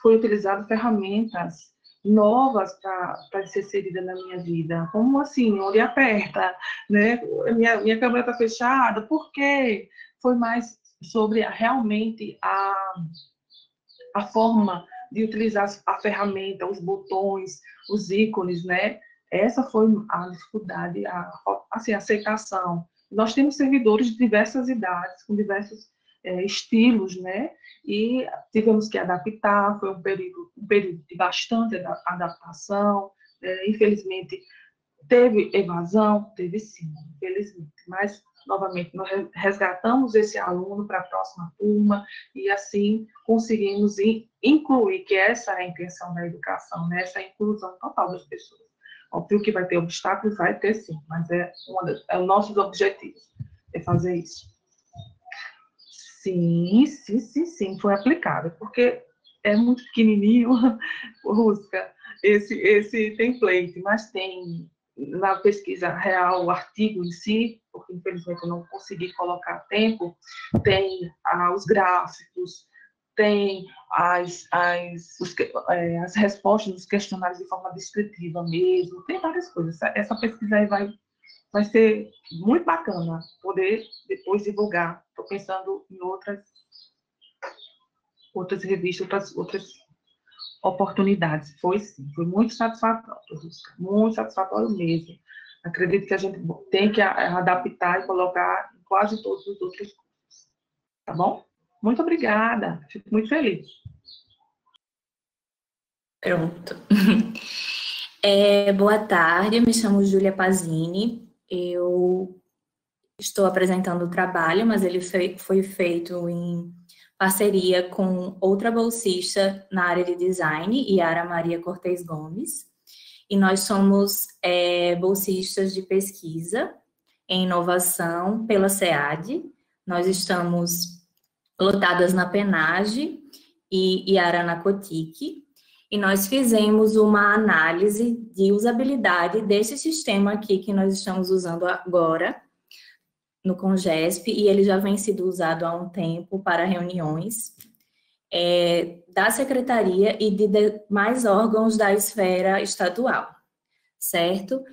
Foi utilizado ferramentas novas para ser inserida na minha vida, como assim, onde aperta, né? Minha câmera está fechada, por quê? Foi mais sobre realmente a forma de utilizar a ferramenta, os botões, os ícones, né? Essa foi a dificuldade, a aceitação. Nós temos servidores de diversas idades, com diversos estilos, né? E tivemos que adaptar, foi um período de bastante adaptação, infelizmente, teve evasão? Teve sim, infelizmente, mas, novamente, nós resgatamos esse aluno para a próxima turma e, assim, conseguimos incluir, que essa é a intenção da educação, né? Essa inclusão total das pessoas. Óbvio que vai ter obstáculos, vai ter sim, mas é os nossos objetivos, é fazer isso. Sim, foi aplicado, porque é muito pequenininho, Rusca, esse template, mas tem na pesquisa real o artigo em si, porque infelizmente eu não consegui colocar a tempo, tem os gráficos, tem as respostas dos questionários de forma descritiva mesmo, tem várias coisas. Essa pesquisa aí vai ser muito bacana poder depois divulgar. Estou pensando em outras revistas, outras oportunidades. Foi sim, foi muito satisfatório mesmo. Acredito que a gente tem que adaptar e colocar em quase todos os outros cursos. Tá bom? Muito obrigada, fico muito feliz. Pronto. Boa tarde, eu me chamo Júlia Pazini, eu estou apresentando o trabalho, mas ele foi feito em parceria com outra bolsista na área de design, Yara Maria Cortez Gomes, e nós somos bolsistas de pesquisa em inovação pela SEAD. Nós estamos lotadas na PENAGE e Yara na COTIC, e nós fizemos uma análise de usabilidade desse sistema aqui que nós estamos usando agora, no CONGESP, e ele já vem sendo usado há um tempo para reuniões da Secretaria e de demais órgãos da esfera estadual, certo?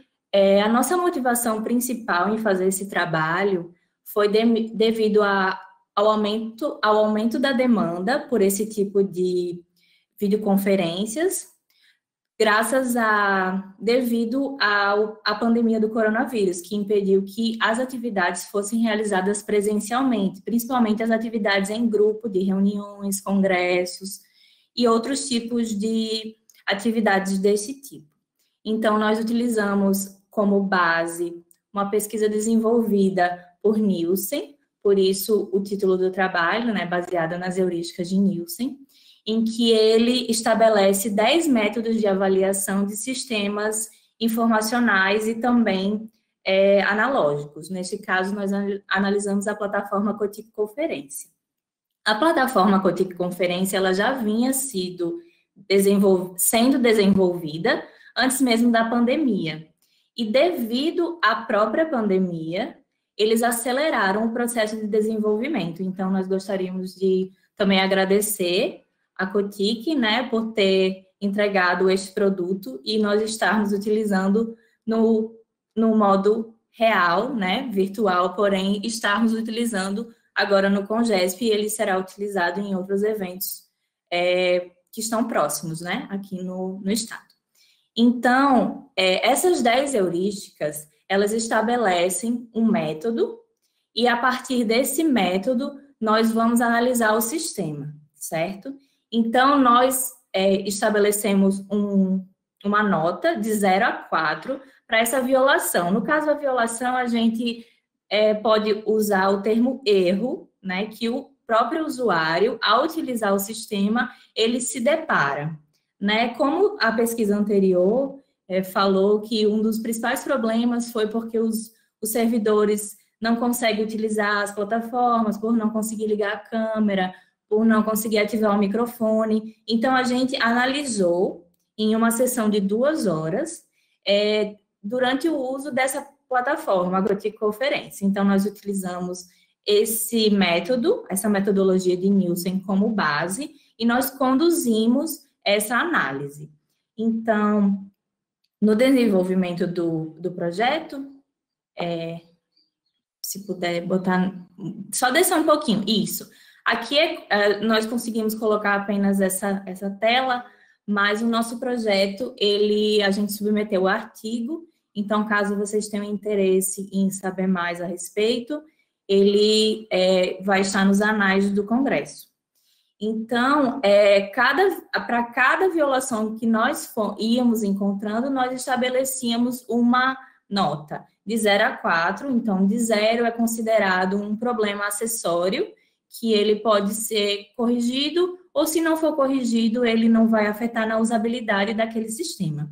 A nossa motivação principal em fazer esse trabalho foi devido ao aumento da demanda por esse tipo de videoconferências, devido à pandemia do coronavírus, que impediu que as atividades fossem realizadas presencialmente, principalmente as atividades em grupo, de reuniões, congressos e outros tipos de atividades desse tipo. Então, nós utilizamos como base uma pesquisa desenvolvida por Nielsen, por isso o título do trabalho, né, baseado nas heurísticas de Nielsen, em que ele estabelece 10 métodos de avaliação de sistemas informacionais e também analógicos. Neste caso, nós analisamos a plataforma COTIC Conferência. A plataforma COTIC Conferência, ela já vinha sendo desenvolvida antes mesmo da pandemia. E devido à própria pandemia, eles aceleraram o processo de desenvolvimento. Então, nós gostaríamos de também agradecer a COTIC, né, por ter entregado este produto e nós estarmos utilizando no modo real, né, virtual, porém, estarmos utilizando agora no CONGESP e ele será utilizado em outros eventos que estão próximos, né, aqui no estado. Então, essas 10 heurísticas, elas estabelecem um método e a partir desse método, nós vamos analisar o sistema, certo? Então, nós estabelecemos uma nota de 0 a 4 para essa violação. No caso da violação, a gente pode usar o termo erro, né, que o próprio usuário, ao utilizar o sistema, ele se depara. Né? Como a pesquisa anterior falou que um dos principais problemas foi porque os servidores não conseguem utilizar as plataformas, por não conseguir ligar a câmera, por não conseguir ativar o microfone. Então, a gente analisou em uma sessão de 2 horas, durante o uso dessa plataforma, a COTIC Conferência. Então, nós utilizamos esse método, essa metodologia de Nielsen como base, e nós conduzimos essa análise. Então, no desenvolvimento do projeto, se puder botar, só descer um pouquinho, isso. Aqui nós conseguimos colocar apenas essa tela, mas o nosso projeto, a gente submeteu o artigo, então, caso vocês tenham interesse em saber mais a respeito, ele vai estar nos anais do Congresso. Então, para cada violação que nós íamos encontrando, nós estabelecíamos uma nota de 0 a 4. Então, de 0 é considerado um problema acessório, que ele pode ser corrigido, ou se não for corrigido, ele não vai afetar na usabilidade daquele sistema.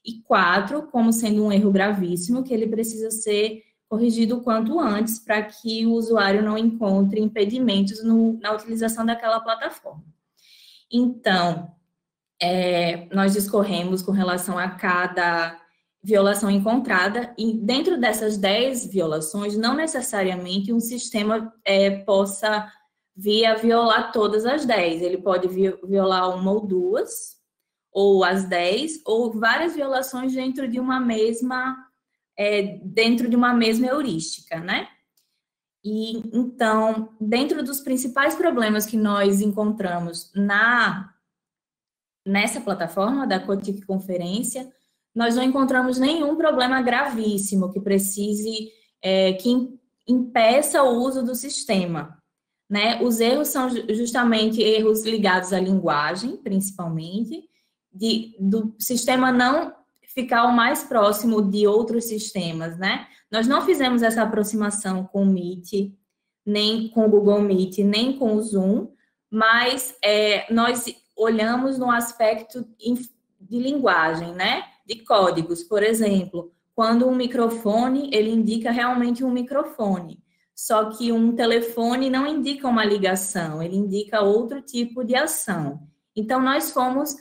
E 4, como sendo um erro gravíssimo, que ele precisa ser corrigido o quanto antes, para que o usuário não encontre impedimentos na utilização daquela plataforma. Então, nós discorremos com relação a cada violação encontrada, e dentro dessas 10 violações, não necessariamente um sistema possa vir a violar todas as 10. Ele pode violar uma ou duas, ou as 10, ou várias violações dentro de uma mesma heurística, né? E, então, dentro dos principais problemas que nós encontramos nessa plataforma da Cotic Conferência, nós não encontramos nenhum problema gravíssimo que precise, que impeça o uso do sistema, né? Os erros são justamente erros ligados à linguagem, principalmente, do sistema não ficar o mais próximo de outros sistemas, né? Nós não fizemos essa aproximação com o Meet, nem com o Google Meet, nem com o Zoom, mas nós olhamos no aspecto de linguagem, né? De códigos, por exemplo, quando um microfone, ele indica realmente um microfone, só que um telefone não indica uma ligação, ele indica outro tipo de ação. Então, nós fomos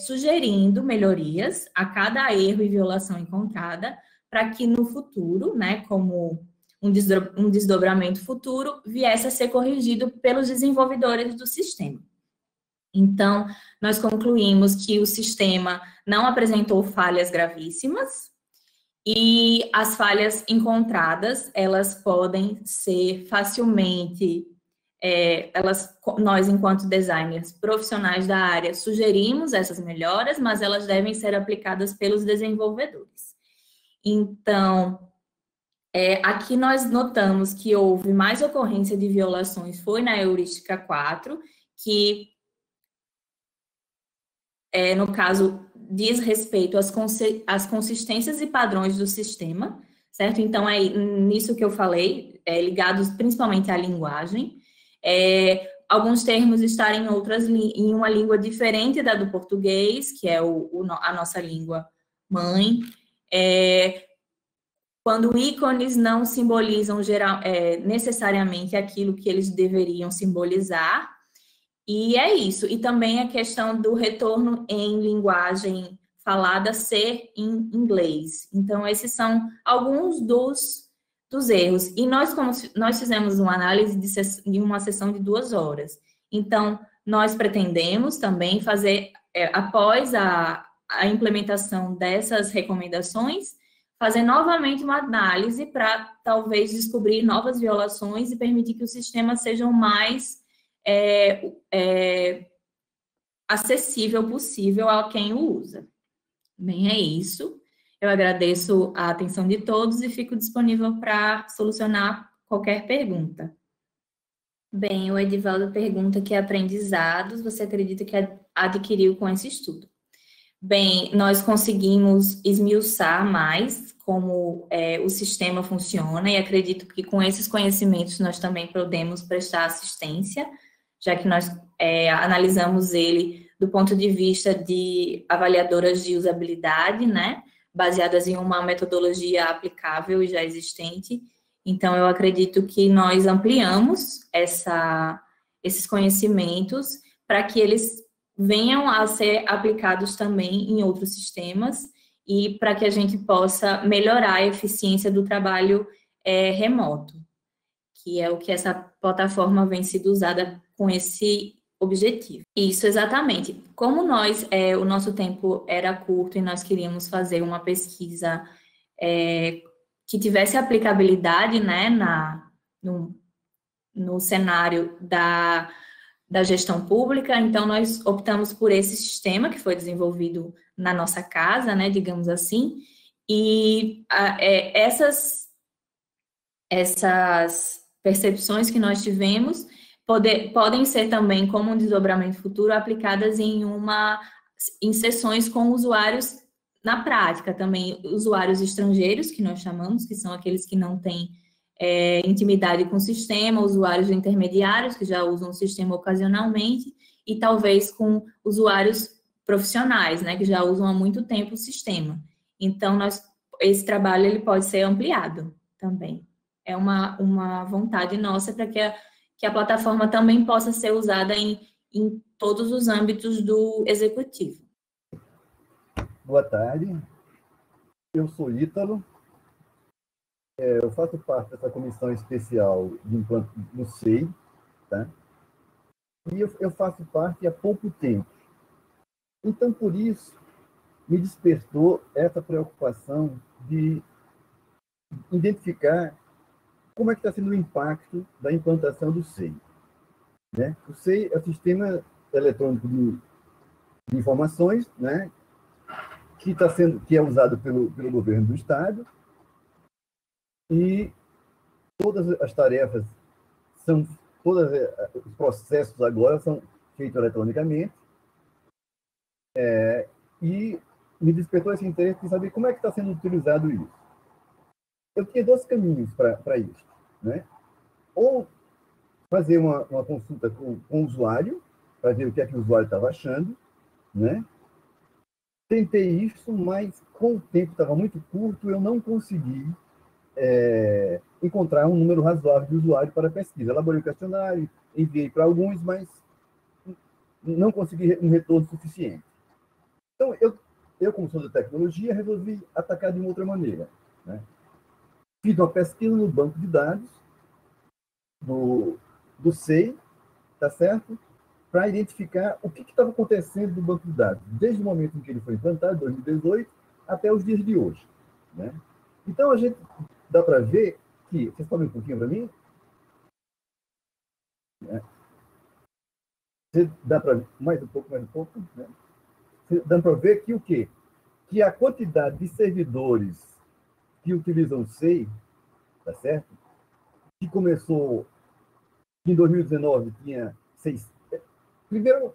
sugerindo melhorias a cada erro e violação encontrada, para que no futuro, né, como um desdobramento futuro, viesse a ser corrigido pelos desenvolvedores do sistema. Então, nós concluímos que o sistema não apresentou falhas gravíssimas, e as falhas encontradas, elas podem ser facilmente... nós, enquanto designers profissionais da área, sugerimos essas melhoras, mas elas devem ser aplicadas pelos desenvolvedores. Então, aqui nós notamos que houve mais ocorrência de violações, foi na heurística 4, que, no caso, diz respeito às consistências e padrões do sistema, certo? Então, é nisso que eu falei, ligados principalmente à linguagem. Alguns termos estarem em uma língua diferente da do português, que é a nossa língua mãe. Quando ícones não simbolizam necessariamente aquilo que eles deveriam simbolizar. E é isso. E também a questão do retorno em linguagem falada ser em inglês. Então, esses são alguns dos erros. E nós fizemos uma análise de uma sessão de 2 horas. Então, nós pretendemos também fazer, após a implementação dessas recomendações, fazer novamente uma análise para talvez descobrir novas violações e permitir que o sistema seja o mais acessível possível a quem o usa. Bem, é isso. Eu agradeço a atenção de todos e fico disponível para solucionar qualquer pergunta. Bem, o Edivaldo pergunta que aprendizados você acredita que adquiriu com esse estudo? Bem, nós conseguimos esmiuçar mais como o sistema funciona e acredito que com esses conhecimentos nós também podemos prestar assistência, já que nós analisamos ele do ponto de vista de avaliadoras de usabilidade, né, baseadas em uma metodologia aplicável e já existente. Então, eu acredito que nós ampliamos esses conhecimentos para que eles venham a ser aplicados também em outros sistemas e para que a gente possa melhorar a eficiência do trabalho remoto, que é o que essa plataforma vem sendo usada com esse objetivo. Isso, exatamente. Como o nosso tempo era curto e nós queríamos fazer uma pesquisa que tivesse aplicabilidade, né, no cenário da gestão pública, então nós optamos por esse sistema que foi desenvolvido na nossa casa, né, digamos assim, e essas percepções que nós tivemos podem ser também, como um desdobramento futuro, aplicadas em sessões com usuários na prática, também usuários estrangeiros, que nós chamamos, que são aqueles que não têm intimidade com o sistema, usuários intermediários, que já usam o sistema ocasionalmente, e talvez com usuários profissionais, né, que já usam há muito tempo o sistema. Então, esse trabalho ele pode ser ampliado também. É uma vontade nossa para que a plataforma também possa ser usada em todos os âmbitos do executivo. Boa tarde, eu sou Ítalo, eu faço parte dessa comissão especial de implante no SEI, tá? E eu faço parte há pouco tempo. Então, por isso, me despertou essa preocupação de identificar como é que está sendo o impacto da implantação do SEI. Né? O SEI é o Sistema Eletrônico de Informações, né? que é usado pelo governo do Estado, e todas as tarefas todos os processos agora são feitos eletronicamente, e me despertou esse interesse de saber como é que está sendo utilizado isso. Eu tinha dois caminhos para isso, né? Ou fazer uma consulta com o usuário, para ver o que é que o usuário estava achando, né? Tentei isso, mas com o tempo estava muito curto, eu não consegui encontrar um número razoável de usuários para pesquisa. Elaborei o questionário, enviei para alguns, mas não consegui um retorno suficiente. Então, eu como sou de tecnologia, resolvi atacar de uma outra maneira, né? Fiz uma pesquisa no banco de dados do SEI, tá certo? Para identificar o que estava acontecendo no banco de dados, desde o momento em que ele foi implantado, 2018, até os dias de hoje, né? Então, a gente dá para ver que... Vocês falam um pouquinho para mim? Dá para... Mais um pouco, né? Dá para ver que o quê? Que a quantidade de servidores que utilizam o SEI, tá certo? Que começou em 2019, tinha 6. Primeiro,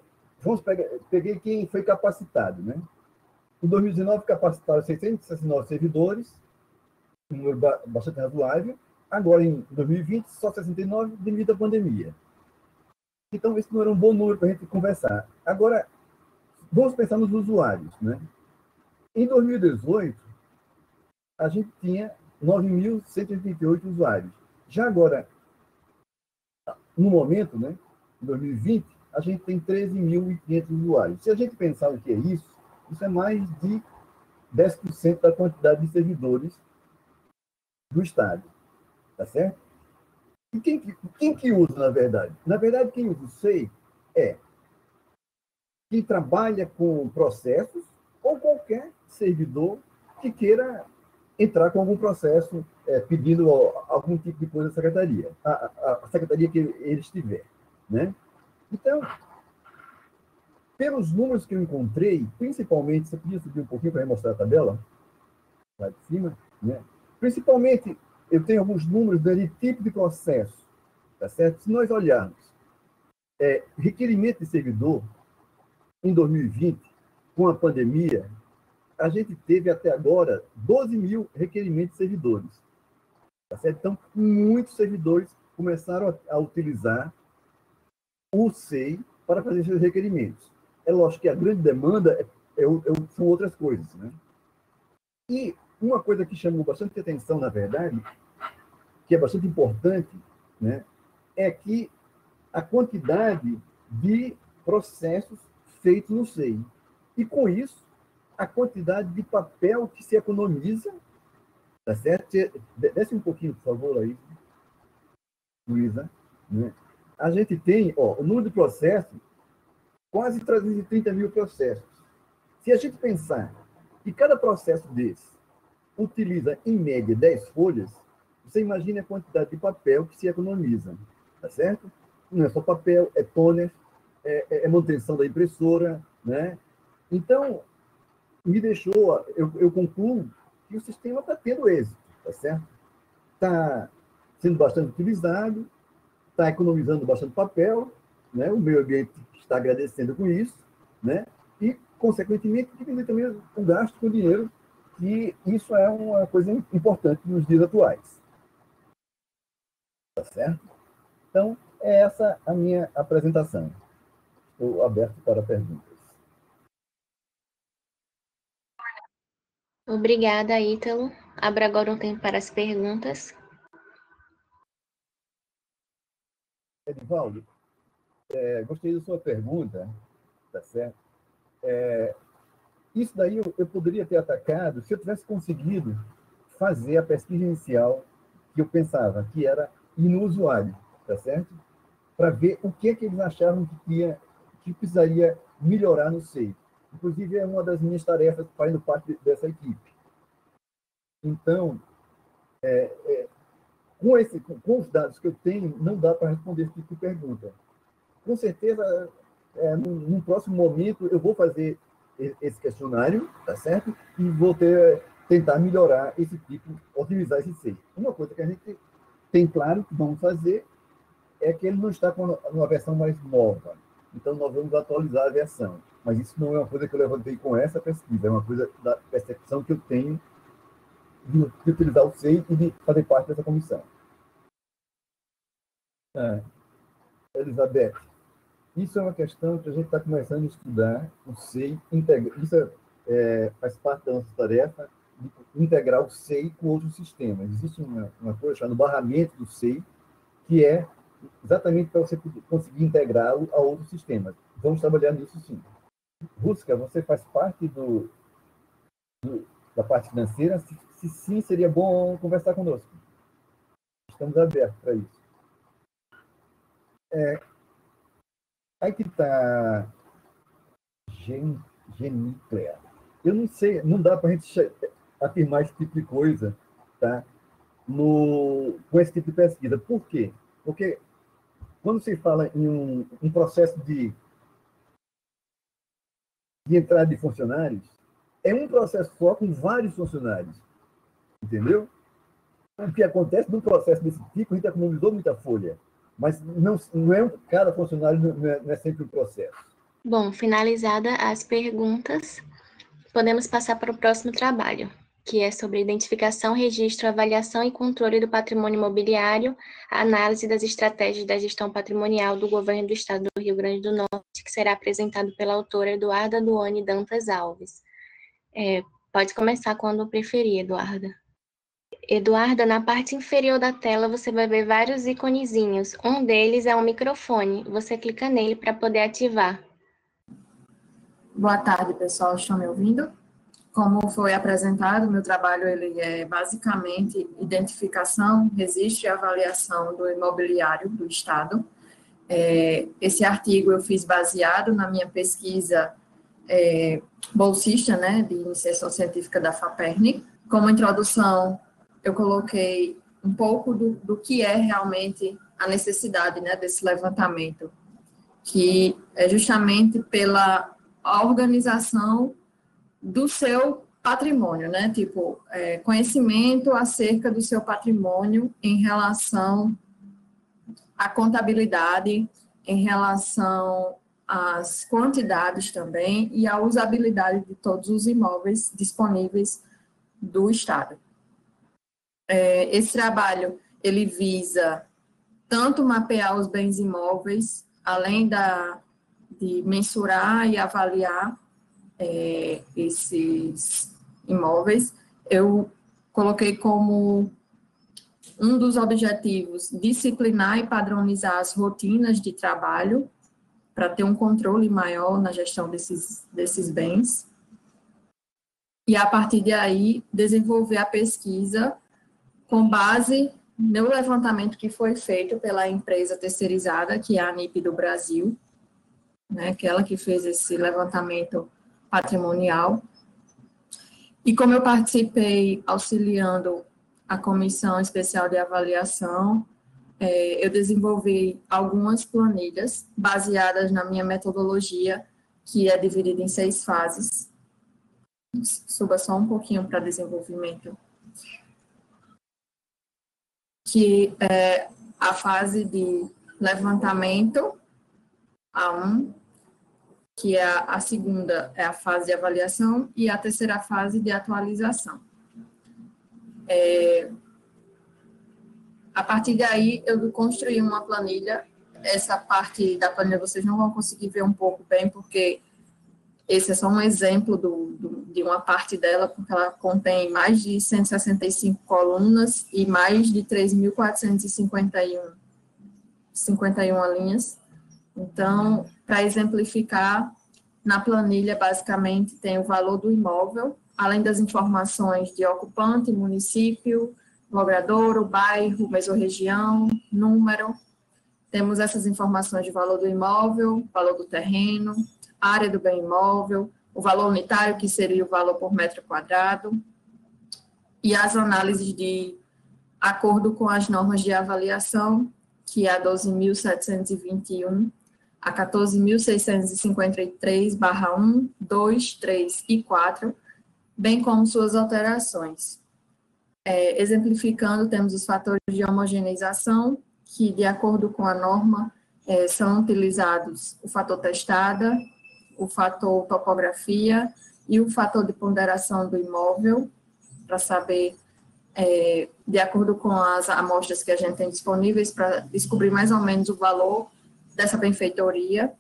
peguei quem foi capacitado, né? Em 2019, capacitaram 669 servidores, um número bastante razoável. Agora, em 2020, só 69 devido à pandemia. Então, esse não era um bom número para a gente conversar. Agora, vamos pensar nos usuários, né? Em 2018, a gente tinha 9.188 usuários. Já agora, no momento, né, em 2020, a gente tem 13.500 usuários. Se a gente pensar o que é isso é mais de 10% da quantidade de servidores do Estado. Tá certo? E quem que usa, na verdade? Na verdade, quem usa o SEI é quem trabalha com processos ou qualquer servidor que queira entrar com algum processo pedindo algum tipo de coisa à secretaria, a secretaria que ele estiver, né? Então, pelos números que eu encontrei, principalmente, você podia subir um pouquinho para mostrar a tabela, lá de cima, né? Principalmente, eu tenho alguns números de tipo de processo, tá certo? Se nós olharmos requerimento de servidor, em 2020, com a pandemia, a gente teve até agora 12 mil requerimentos de servidores. Tá certo? Então, muitos servidores começaram a utilizar o SEI para fazer seus requerimentos. É lógico que a grande demanda são outras coisas, né? E uma coisa que chamou bastante atenção, na verdade, que é bastante importante, né, é que a quantidade de processos feitos no SEI. E, com isso, a quantidade de papel que se economiza, tá certo? Desce um pouquinho, por favor, aí, Luísa, né? A gente tem, o número de processos, quase 330 mil processos. Se a gente pensar que cada processo desse utiliza, em média, 10 folhas, você imagina a quantidade de papel que se economiza, tá certo? Não é só papel, é toner, é manutenção da impressora, né? Então, me deixou, eu concluo que o sistema está tendo êxito, tá certo? Está sendo bastante utilizado, está economizando bastante papel, né? O meio ambiente está agradecendo com isso, né? E, consequentemente, diminuir também o gasto com dinheiro, que isso é uma coisa importante nos dias atuais. Tá certo? Então, é essa a minha apresentação. Estou aberto para perguntas. Obrigada, Ítalo. Abro agora um tempo para as perguntas. Edivaldo, gostei da sua pergunta, tá certo? Isso daí eu poderia ter atacado se eu tivesse conseguido fazer a pesquisa inicial que eu pensava que era inusuário, tá certo? Para ver o que eles achavam que precisaria melhorar no SEI. Inclusive, é uma das minhas tarefas fazendo parte dessa equipe. Então, com os dados que eu tenho, não dá para responder esse tipo de pergunta. Com certeza, num próximo momento, eu vou fazer esse questionário, tá certo? E vou tentar melhorar esse tipo, otimizar esse SEI. Uma coisa que a gente tem claro que vamos fazer é que ele não está com uma versão mais nova. Então, nós vamos atualizar a versão. Mas isso não é uma coisa que eu levantei com essa pesquisa, é uma coisa da percepção que eu tenho de utilizar o SEI e de fazer parte dessa comissão. Elizabeth, isso é uma questão que a gente está começando a estudar, o SEI, isso faz parte da nossa tarefa, de integrar o SEI com outros sistemas. Existe uma coisa chamada barramento do SEI, que é exatamente para você conseguir integrá-lo a outros sistemas. Vamos trabalhar nisso, sim. Rusca, você faz parte da parte financeira? Se sim, seria bom conversar conosco. Estamos abertos para isso. Aí que está Geniclea. Eu não sei, não dá para a gente afirmar esse tipo de coisa, tá? Com esse tipo de pesquisa. Por quê? Porque quando se fala em um processo de entrada de funcionários, é um processo só com vários funcionários. Entendeu? O que acontece num processo desse tipo, a gente economizou muita folha, mas não cada funcionário não é sempre um processo. Bom, finalizada as perguntas, podemos passar para o próximo trabalho, que é sobre identificação, registro, avaliação e controle do patrimônio imobiliário, a análise das estratégias da gestão patrimonial do governo do estado do Rio Grande do Norte, que será apresentado pela autora Eduarda Duane Dantas Alves. Pode começar quando preferir, Eduarda. Eduarda, na parte inferior da tela você vai ver vários iconezinhos. Um deles é um microfone. Você clica nele para poder ativar. Boa tarde, pessoal. Estão me ouvindo? Como foi apresentado, meu trabalho ele é basicamente identificação, registro e avaliação do imobiliário do Estado. Esse artigo eu fiz baseado na minha pesquisa bolsista, né, de iniciação científica da FAPERN. Como introdução, eu coloquei um pouco do que é realmente a necessidade, né, desse levantamento, que é justamente pela organização do seu patrimônio, né, tipo, conhecimento acerca do seu patrimônio em relação à contabilidade, em relação às quantidades também e à usabilidade de todos os imóveis disponíveis do Estado. Esse trabalho, ele visa tanto mapear os bens imóveis, além de mensurar e avaliar esses imóveis. Eu coloquei como um dos objetivos disciplinar e padronizar as rotinas de trabalho para ter um controle maior na gestão desses bens. E, a partir daí, desenvolver a pesquisa com base no levantamento que foi feito pela empresa terceirizada, que é a ANIP do Brasil, né, aquela que fez esse levantamento patrimonial. E como eu participei auxiliando a Comissão Especial de Avaliação, eu desenvolvi algumas planilhas baseadas na minha metodologia, que é dividida em 6 fases. Suba só um pouquinho para desenvolvimento. que é a fase de levantamento, A1, que é a segunda é a fase de avaliação, e a terceira fase de atualização. A partir daí, eu construí uma planilha. Essa parte da planilha vocês não vão conseguir ver um pouco bem, porque esse é só um exemplo de uma parte dela, porque ela contém mais de 165 colunas e mais de 3.451 linhas. Então, para exemplificar, na planilha, basicamente, tem o valor do imóvel, além das informações de ocupante, município, logradouro, bairro, mesorregião, número. Temos essas informações de valor do imóvel, valor do terreno, área do bem imóvel, o valor unitário, que seria o valor por metro quadrado, e as análises de acordo com as normas de avaliação, que é a 12.721, a 14.653/1, 2, 3 e 4, bem como suas alterações. Exemplificando, temos os fatores de homogeneização, que, de acordo com a norma, são utilizados o fator testada, o fator topografia e o fator de ponderação do imóvel, para saber, de acordo com as amostras que a gente tem disponíveis, para descobrir mais ou menos o valor dessa benfeitoria.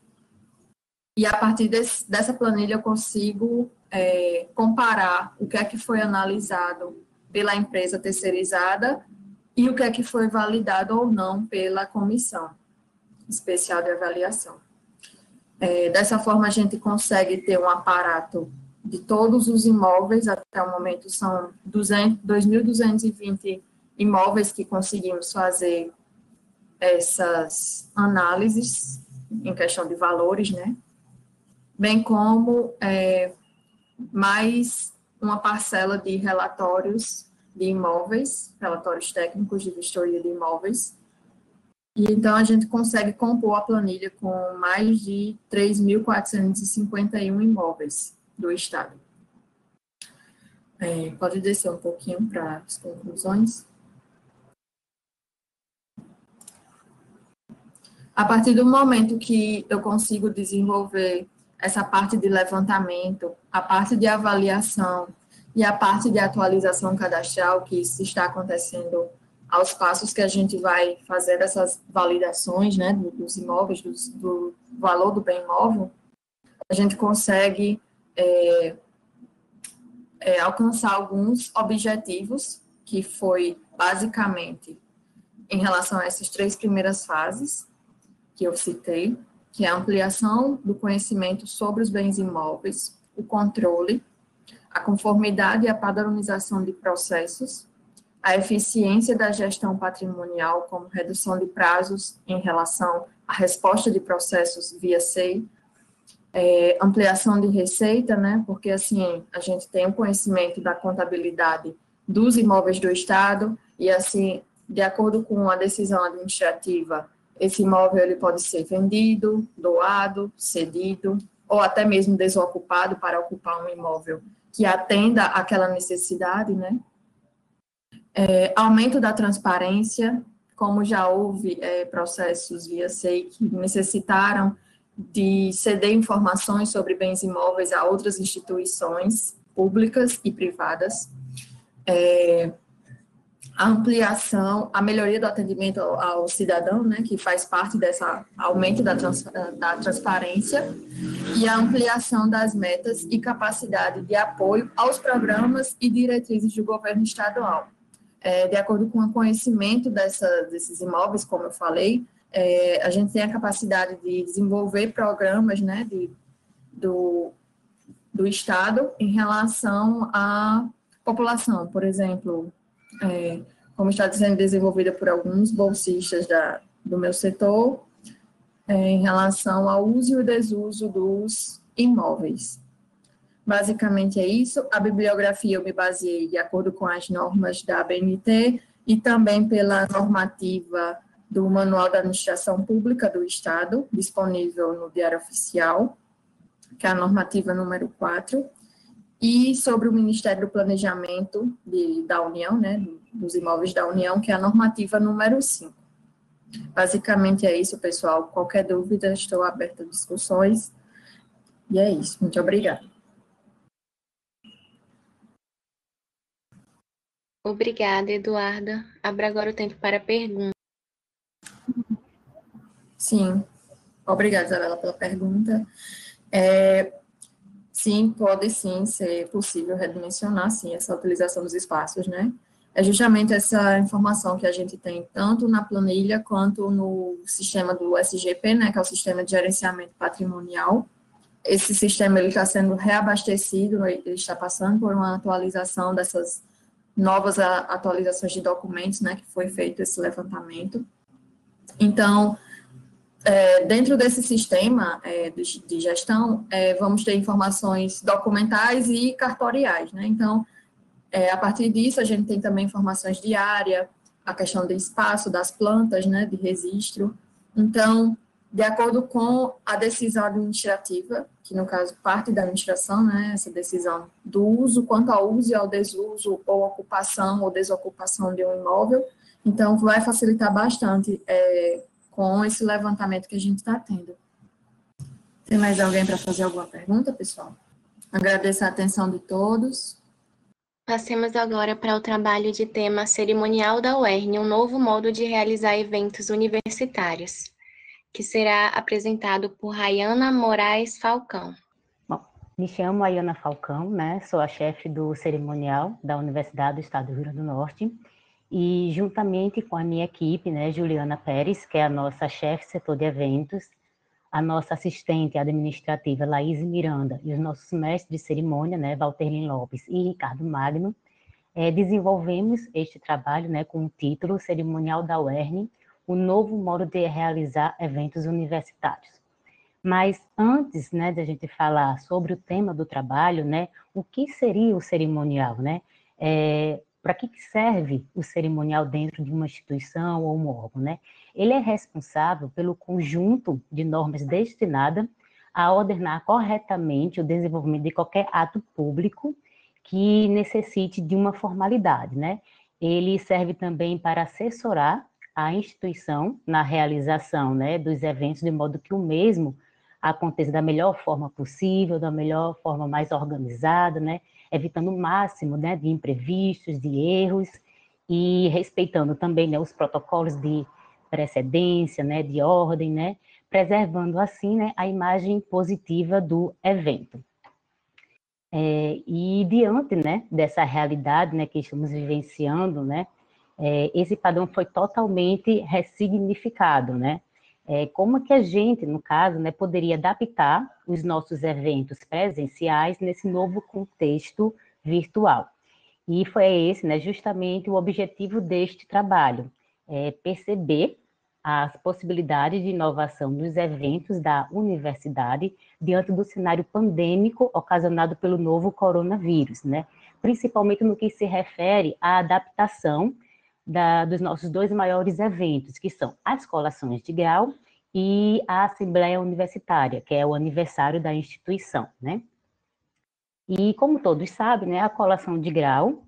E, a partir dessa planilha, eu consigo comparar o que é que foi analisado pela empresa terceirizada e o que é que foi validado ou não pela comissão especial de avaliação. Dessa forma, a gente consegue ter um aparato de todos os imóveis. Até o momento são 2.220 imóveis que conseguimos fazer essas análises em questão de valores, né? Bem como mais uma parcela de relatórios de imóveis, relatórios técnicos de vistoria de imóveis. E então a gente consegue compor a planilha com mais de 3.451 imóveis do estado. Pode descer um pouquinho para as conclusões. A partir do momento que eu consigo desenvolver essa parte de levantamento, a parte de avaliação e a parte de atualização cadastral, que isso está acontecendo aos passos que a gente vai fazer essas validações, né, dos imóveis, do valor do bem imóvel, a gente consegue alcançar alguns objetivos, que foi basicamente em relação a essas 3 primeiras fases que eu citei, que é a ampliação do conhecimento sobre os bens imóveis, o controle, a conformidade e a padronização de processos, a eficiência da gestão patrimonial, como redução de prazos em relação à resposta de processos via SEI, ampliação de receita, né, porque assim, a gente tem o conhecimento da contabilidade dos imóveis do Estado, e assim, de acordo com a decisão administrativa, esse imóvel ele pode ser vendido, doado, cedido, ou até mesmo desocupado para ocupar um imóvel que atenda àquela necessidade, né? Aumento da transparência, como já houve processos via SEI que necessitaram de ceder informações sobre bens imóveis a outras instituições públicas e privadas, a ampliação, a melhoria do atendimento ao cidadão, né, que faz parte dessa aumento da transparência, e a ampliação das metas e capacidade de apoio aos programas e diretrizes do governo estadual. De acordo com o conhecimento desses imóveis, como eu falei, a gente tem a capacidade de desenvolver programas, né, do Estado em relação à população, por exemplo, como está sendo desenvolvida por alguns bolsistas do meu setor, em relação ao uso e o desuso dos imóveis. Basicamente é isso. A bibliografia eu me baseei de acordo com as normas da ABNT e também pela normativa do Manual da Administração Pública do Estado, disponível no Diário Oficial, que é a normativa número 4, e sobre o Ministério do Planejamento da União, né, dos imóveis da União, que é a normativa número 5. Basicamente é isso, pessoal. Qualquer dúvida, estou aberta a discussões. E é isso. Muito obrigada. Obrigada, Eduarda. Abra agora o tempo para perguntas. Sim. Obrigada, Isabela, pela pergunta. Sim, pode sim ser possível redimensionar, sim, essa utilização dos espaços, né? É justamente essa informação que a gente tem tanto na planilha quanto no sistema do SGP, né, que é o Sistema de Gerenciamento Patrimonial. Esse sistema está sendo reabastecido, ele está passando por uma atualização dessas novas atualizações de documentos, né, que foi feito esse levantamento. Então, dentro desse sistema de gestão, vamos ter informações documentais e cartoriais, né? Então, a partir disso, a gente tem também informações de área, a questão do espaço, das plantas, né, de registro. Então, de acordo com a decisão administrativa, que no caso parte da administração, né, essa decisão do uso, quanto ao uso e ao desuso, ou ocupação ou desocupação de um imóvel, então vai facilitar bastante com esse levantamento que a gente está tendo. Tem mais alguém para fazer alguma pergunta, pessoal? Agradeço a atenção de todos. Passemos agora para o trabalho de tema cerimonial da UERN, um novo modo de realizar eventos universitários, que será apresentado por Rayana Moraes Falcão. Bom, me chamo Rayana Falcão, né? Sou a chefe do cerimonial da Universidade do Estado do Rio Grande do Norte, e juntamente com a minha equipe, né, Juliana Pérez, que é a nossa chefe setor de eventos, a nossa assistente administrativa, Laís Miranda, e os nossos mestres de cerimônia, né, Valterlin Lopes e Ricardo Magno, desenvolvemos este trabalho, né, com o título Cerimonial da UERN, o novo modo de realizar eventos universitários. Mas antes, né, de a gente falar sobre o tema do trabalho, né, o que seria o cerimonial, né? Para que serve o cerimonial dentro de uma instituição ou um órgão, né? Ele é responsável pelo conjunto de normas destinada a ordenar corretamente o desenvolvimento de qualquer ato público que necessite de uma formalidade, né? Ele serve também para assessorar a instituição na realização, né, dos eventos, de modo que o mesmo aconteça da melhor forma possível, da melhor forma mais organizada, né, evitando o máximo, né, de imprevistos, de erros, e respeitando também, né, os protocolos de precedência, né, de ordem, né, preservando assim, né, a imagem positiva do evento. E diante, né, dessa realidade, né, que estamos vivenciando, né, esse padrão foi totalmente ressignificado, né? Como que a gente, no caso, né, poderia adaptar os nossos eventos presenciais nesse novo contexto virtual? E foi esse, né, justamente o objetivo deste trabalho, perceber as possibilidades de inovação dos eventos da universidade diante do cenário pandêmico ocasionado pelo novo coronavírus, né? Principalmente no que se refere à adaptação dos nossos dois maiores eventos, que são as colações de grau e a Assembleia Universitária, que é o aniversário da instituição, né? E como todos sabem, né, a colação de grau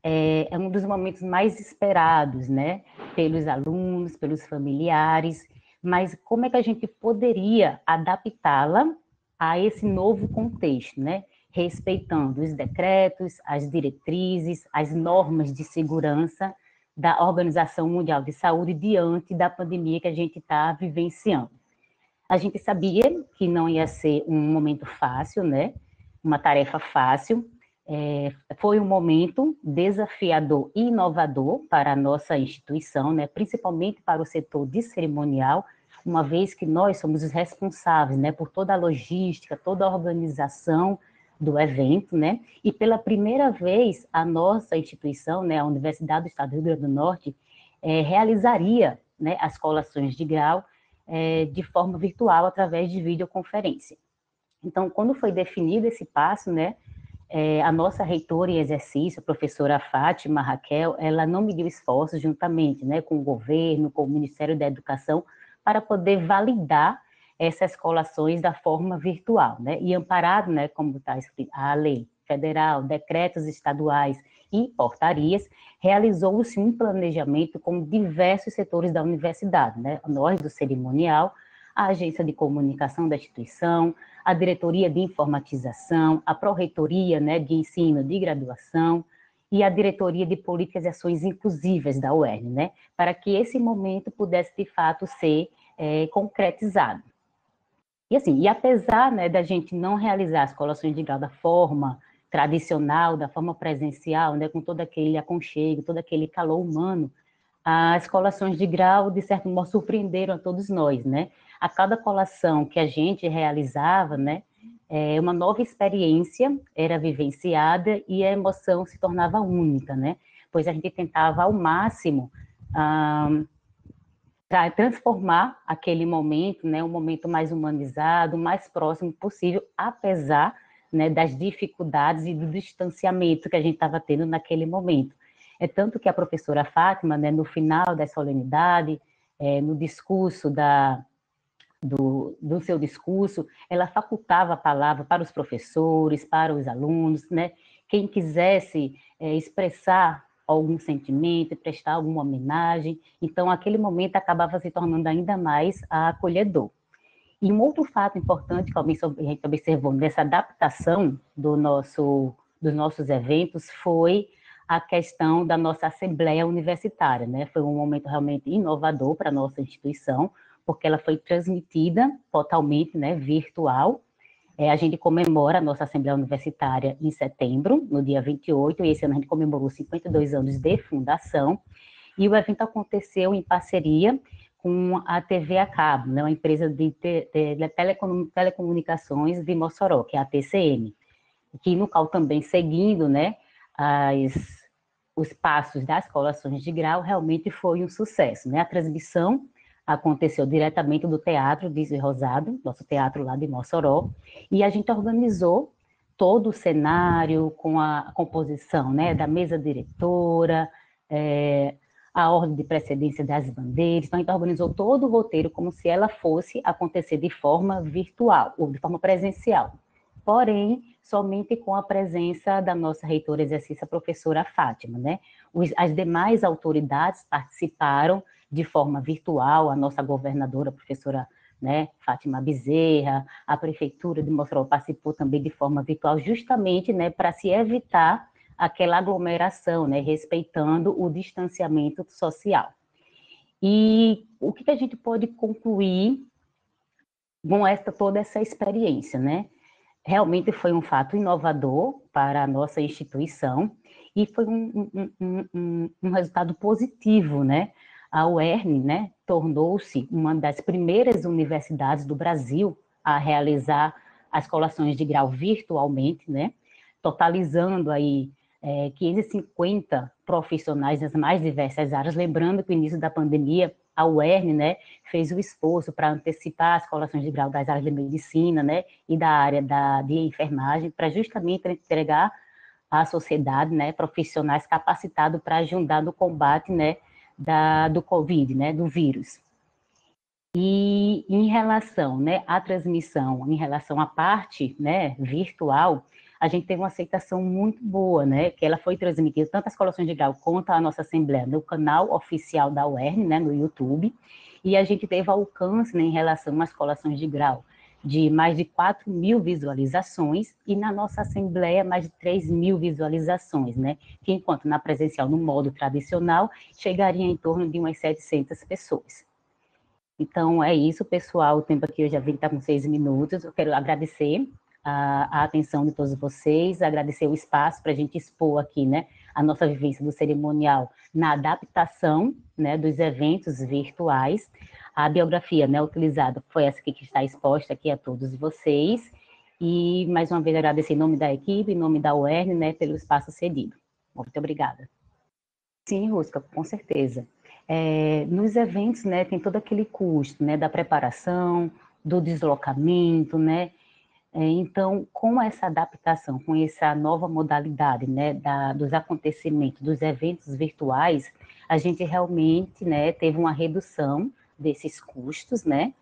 é um dos momentos mais esperados, né, pelos alunos, pelos familiares, mas como é que a gente poderia adaptá-la a esse novo contexto, né? Respeitando os decretos, as diretrizes, as normas de segurança da Organização Mundial de Saúde diante da pandemia que a gente está vivenciando. A gente sabia que não ia ser um momento fácil, né? Uma tarefa fácil. Foi um momento desafiador e inovador para a nossa instituição, né? Principalmente para o setor de cerimonial, uma vez que nós somos os responsáveis, né, por toda a logística, toda a organização do evento, né? E pela primeira vez, a nossa instituição, né, a Universidade do Estado do Rio Grande do Norte, realizaria, né, as colações de grau de forma virtual, através de videoconferência. Então, quando foi definido esse passo, né, a nossa reitora em exercício, a professora Fátima Raquel, ela não mediu esforços juntamente, né, com o governo, com o Ministério da Educação, para poder validar essas colações da forma virtual, né? E amparado, né, como está escrito, a lei federal, decretos estaduais e portarias, realizou-se um planejamento com diversos setores da universidade, né? Nós do cerimonial, a agência de comunicação da instituição, a diretoria de informatização, a pró-reitoria, né, de ensino de graduação e a diretoria de políticas e ações inclusivas da UERN, né, para que esse momento pudesse de fato ser concretizado. E assim, e apesar, né, da gente não realizar as colações de grau da forma tradicional, da forma presencial, né, com todo aquele aconchego, todo aquele calor humano, as colações de grau, de certo modo, surpreenderam a todos nós, né? A cada colação que a gente realizava, né, uma nova experiência era vivenciada e a emoção se tornava única, né? Pois a gente tentava ao máximo transformar aquele momento, né, um momento mais humanizado, mais próximo possível, apesar, né, das dificuldades e do distanciamento que a gente estava tendo naquele momento. É tanto que a professora Fátima, né, no final da solenidade, no discurso do seu discurso, ela facultava a palavra para os professores, para os alunos, né, quem quisesse expressar algum sentimento, prestar alguma homenagem, então aquele momento acabava se tornando ainda mais acolhedor. E um outro fato importante que a gente observou nessa adaptação dos nossos eventos foi a questão da nossa assembleia universitária, né? Foi um momento realmente inovador para a nossa instituição, porque ela foi transmitida totalmente, né, virtual. A gente comemora a nossa assembleia universitária em setembro, no dia 28, e esse ano a gente comemorou 52 anos de fundação, e o evento aconteceu em parceria com a TV a cabo, né, uma empresa de telecomunicações de Mossoró, que é a TCM, que no qual também seguindo, né, os passos das colações de grau, realmente foi um sucesso, né? A transmissão aconteceu diretamente do Teatro Disney Rosado, nosso teatro lá de Mossoró, e a gente organizou todo o cenário com a composição, né, da mesa diretora, a ordem de precedência das bandeiras, então a gente organizou todo o roteiro como se ela fosse acontecer de forma virtual, ou de forma presencial. Porém, somente com a presença da nossa reitora exercício, a professora Fátima, né? As demais autoridades participaram de forma virtual, a nossa governadora, a professora, né, Fátima Bezerra, a prefeitura de Mossoró participou também de forma virtual, justamente, né, para se evitar aquela aglomeração, né, respeitando o distanciamento social. E o que a gente pode concluir com toda essa experiência, né? Realmente foi um fato inovador para a nossa instituição e foi um resultado positivo, né? A UERN, né, tornou-se uma das primeiras universidades do Brasil a realizar as colações de grau virtualmente, né? Totalizando aí 550 profissionais nas mais diversas áreas, lembrando que no início da pandemia a UERN, né, fez o esforço para antecipar as colações de grau das áreas de medicina, né, e da área de enfermagem, para justamente entregar à sociedade, né, profissionais capacitados para ajudar no combate, né, do Covid, né, do vírus. E em relação, né, à transmissão, em relação à parte, né, virtual, a gente teve uma aceitação muito boa, né, que ela foi transmitida, tanto as colações de grau quanto a nossa assembleia, no canal oficial da UERN, né, no YouTube, e a gente teve alcance, né, em relação às colações de grau, de mais de 4.000 visualizações, e na nossa assembleia, mais de 3.000 visualizações, né, que enquanto na presencial, no modo tradicional, chegaria em torno de umas 700 pessoas. Então, é isso, pessoal, o tempo aqui eu já vi que está com 6 minutos, eu quero agradecer a atenção de todos vocês, agradecer o espaço para a gente expor aqui, né, a nossa vivência do cerimonial na adaptação, né, dos eventos virtuais. A biografia, né, utilizada foi essa aqui que está exposta aqui a todos vocês, e mais uma vez agradecer em nome da equipe, em nome da UERN, né, pelo espaço cedido. Muito obrigada. Sim, Rusca, com certeza. Nos eventos, né, tem todo aquele custo, né, da preparação, do deslocamento, né. Então, com essa adaptação, com essa nova modalidade, né, dos acontecimentos, dos eventos virtuais, a gente realmente, né, teve uma redução desses custos, né,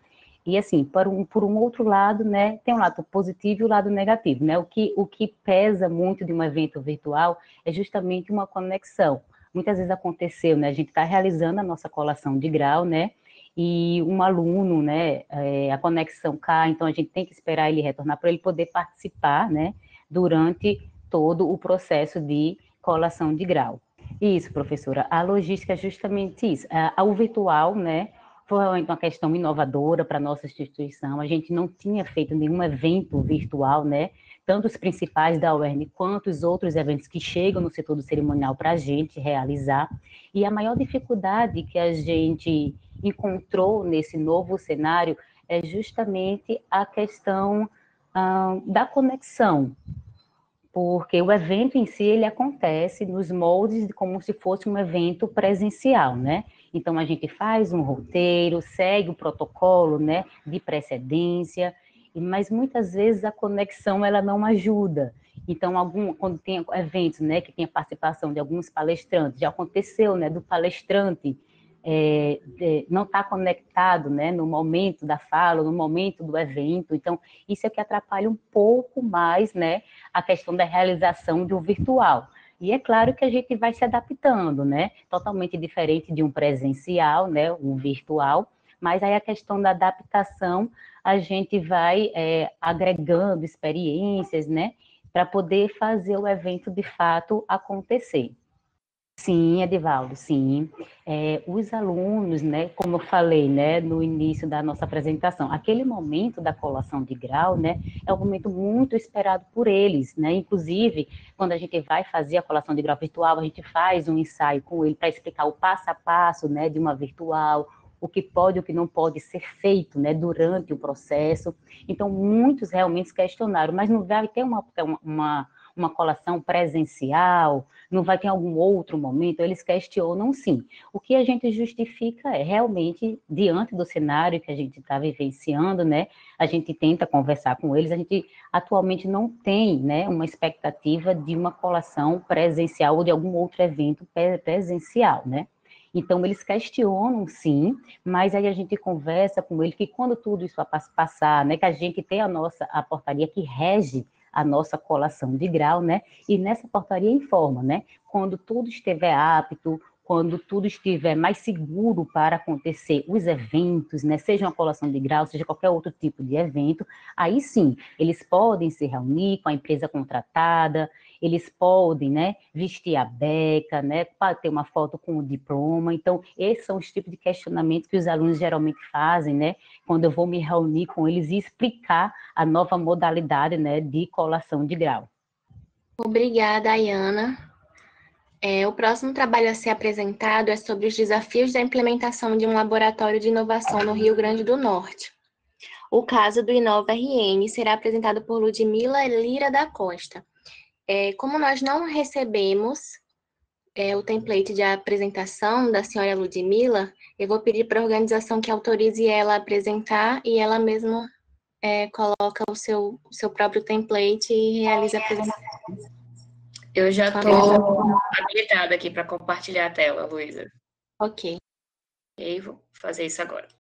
E assim, por um outro lado, né, tem um lado positivo e o lado negativo, né? O que pesa muito de um evento virtual é justamente uma conexão. Muitas vezes aconteceu, né? A gente está realizando a nossa colação de grau, né? E um aluno, né? A conexão cai, então a gente tem que esperar ele retornar para ele poder participar, né? Durante todo o processo de colação de grau. Isso, professora. A logística é justamente isso. O virtual, né? Foi uma questão inovadora para a nossa instituição. A gente não tinha feito nenhum evento virtual, né? Tanto os principais da UERN quanto os outros eventos que chegam no setor do cerimonial para a gente realizar. E a maior dificuldade que a gente encontrou nesse novo cenário é justamente a questão da conexão, porque o evento em si, ele acontece nos moldes de como se fosse um evento presencial, né? Então, a gente faz um roteiro, segue o protocolo, né, de precedência, mas muitas vezes a conexão, ela não ajuda. Então, quando tem eventos, né, que tem a participação de alguns palestrantes, já aconteceu, né, do palestrante não está conectado, né, no momento da fala, no momento do evento. Então, isso é que atrapalha um pouco mais, né, a questão da realização do virtual. E é claro que a gente vai se adaptando, né, totalmente diferente de um presencial, né, um virtual, mas aí a questão da adaptação, a gente vai agregando experiências, né, para poder fazer o evento de fato acontecer. Sim, Edivaldo, sim. Os alunos, né, como eu falei, né, no início da nossa apresentação, aquele momento da colação de grau, né, é um momento muito esperado por eles, né, inclusive, quando a gente vai fazer a colação de grau virtual, a gente faz um ensaio com ele para explicar o passo a passo, né, de uma virtual, o que pode e o que não pode ser feito, né, durante o processo. Então, muitos realmente questionaram, mas não vai ter uma colação presencial, não vai ter algum outro momento? Eles questionam, sim. O que a gente justifica é realmente, diante do cenário que a gente está vivenciando, né, a gente tenta conversar com eles, a gente atualmente não tem, né, uma expectativa de uma colação presencial ou de algum outro evento presencial, né? Então, eles questionam, sim, mas aí a gente conversa com eles que quando tudo isso passar, né, que a gente tem a portaria que rege a nossa colação de grau, né? E nessa portaria informa, né? Quando tudo estiver apto, quando tudo estiver mais seguro para acontecer os eventos, né? Seja uma colação de grau, seja qualquer outro tipo de evento, aí sim, eles podem se reunir com a empresa contratada, eles podem, né, vestir a beca, né, para ter uma foto com o diploma. Então, esses são os tipos de questionamentos que os alunos geralmente fazem, né, quando eu vou me reunir com eles e explicar a nova modalidade, né, de colação de grau. Obrigada, Ayana. O próximo trabalho a ser apresentado é sobre os desafios da implementação de um laboratório de inovação no Rio Grande do Norte. O caso do Inova RN será apresentado por Ludmila Lira da Costa. Como nós não recebemos o template de apresentação da senhora Ludmila, eu vou pedir para a organização que autorize ela a apresentar e ela mesma coloca o seu próprio template e realiza a apresentação. Eu já estou habilitada aqui para compartilhar a tela, Luísa. Ok. E aí, vou fazer isso agora.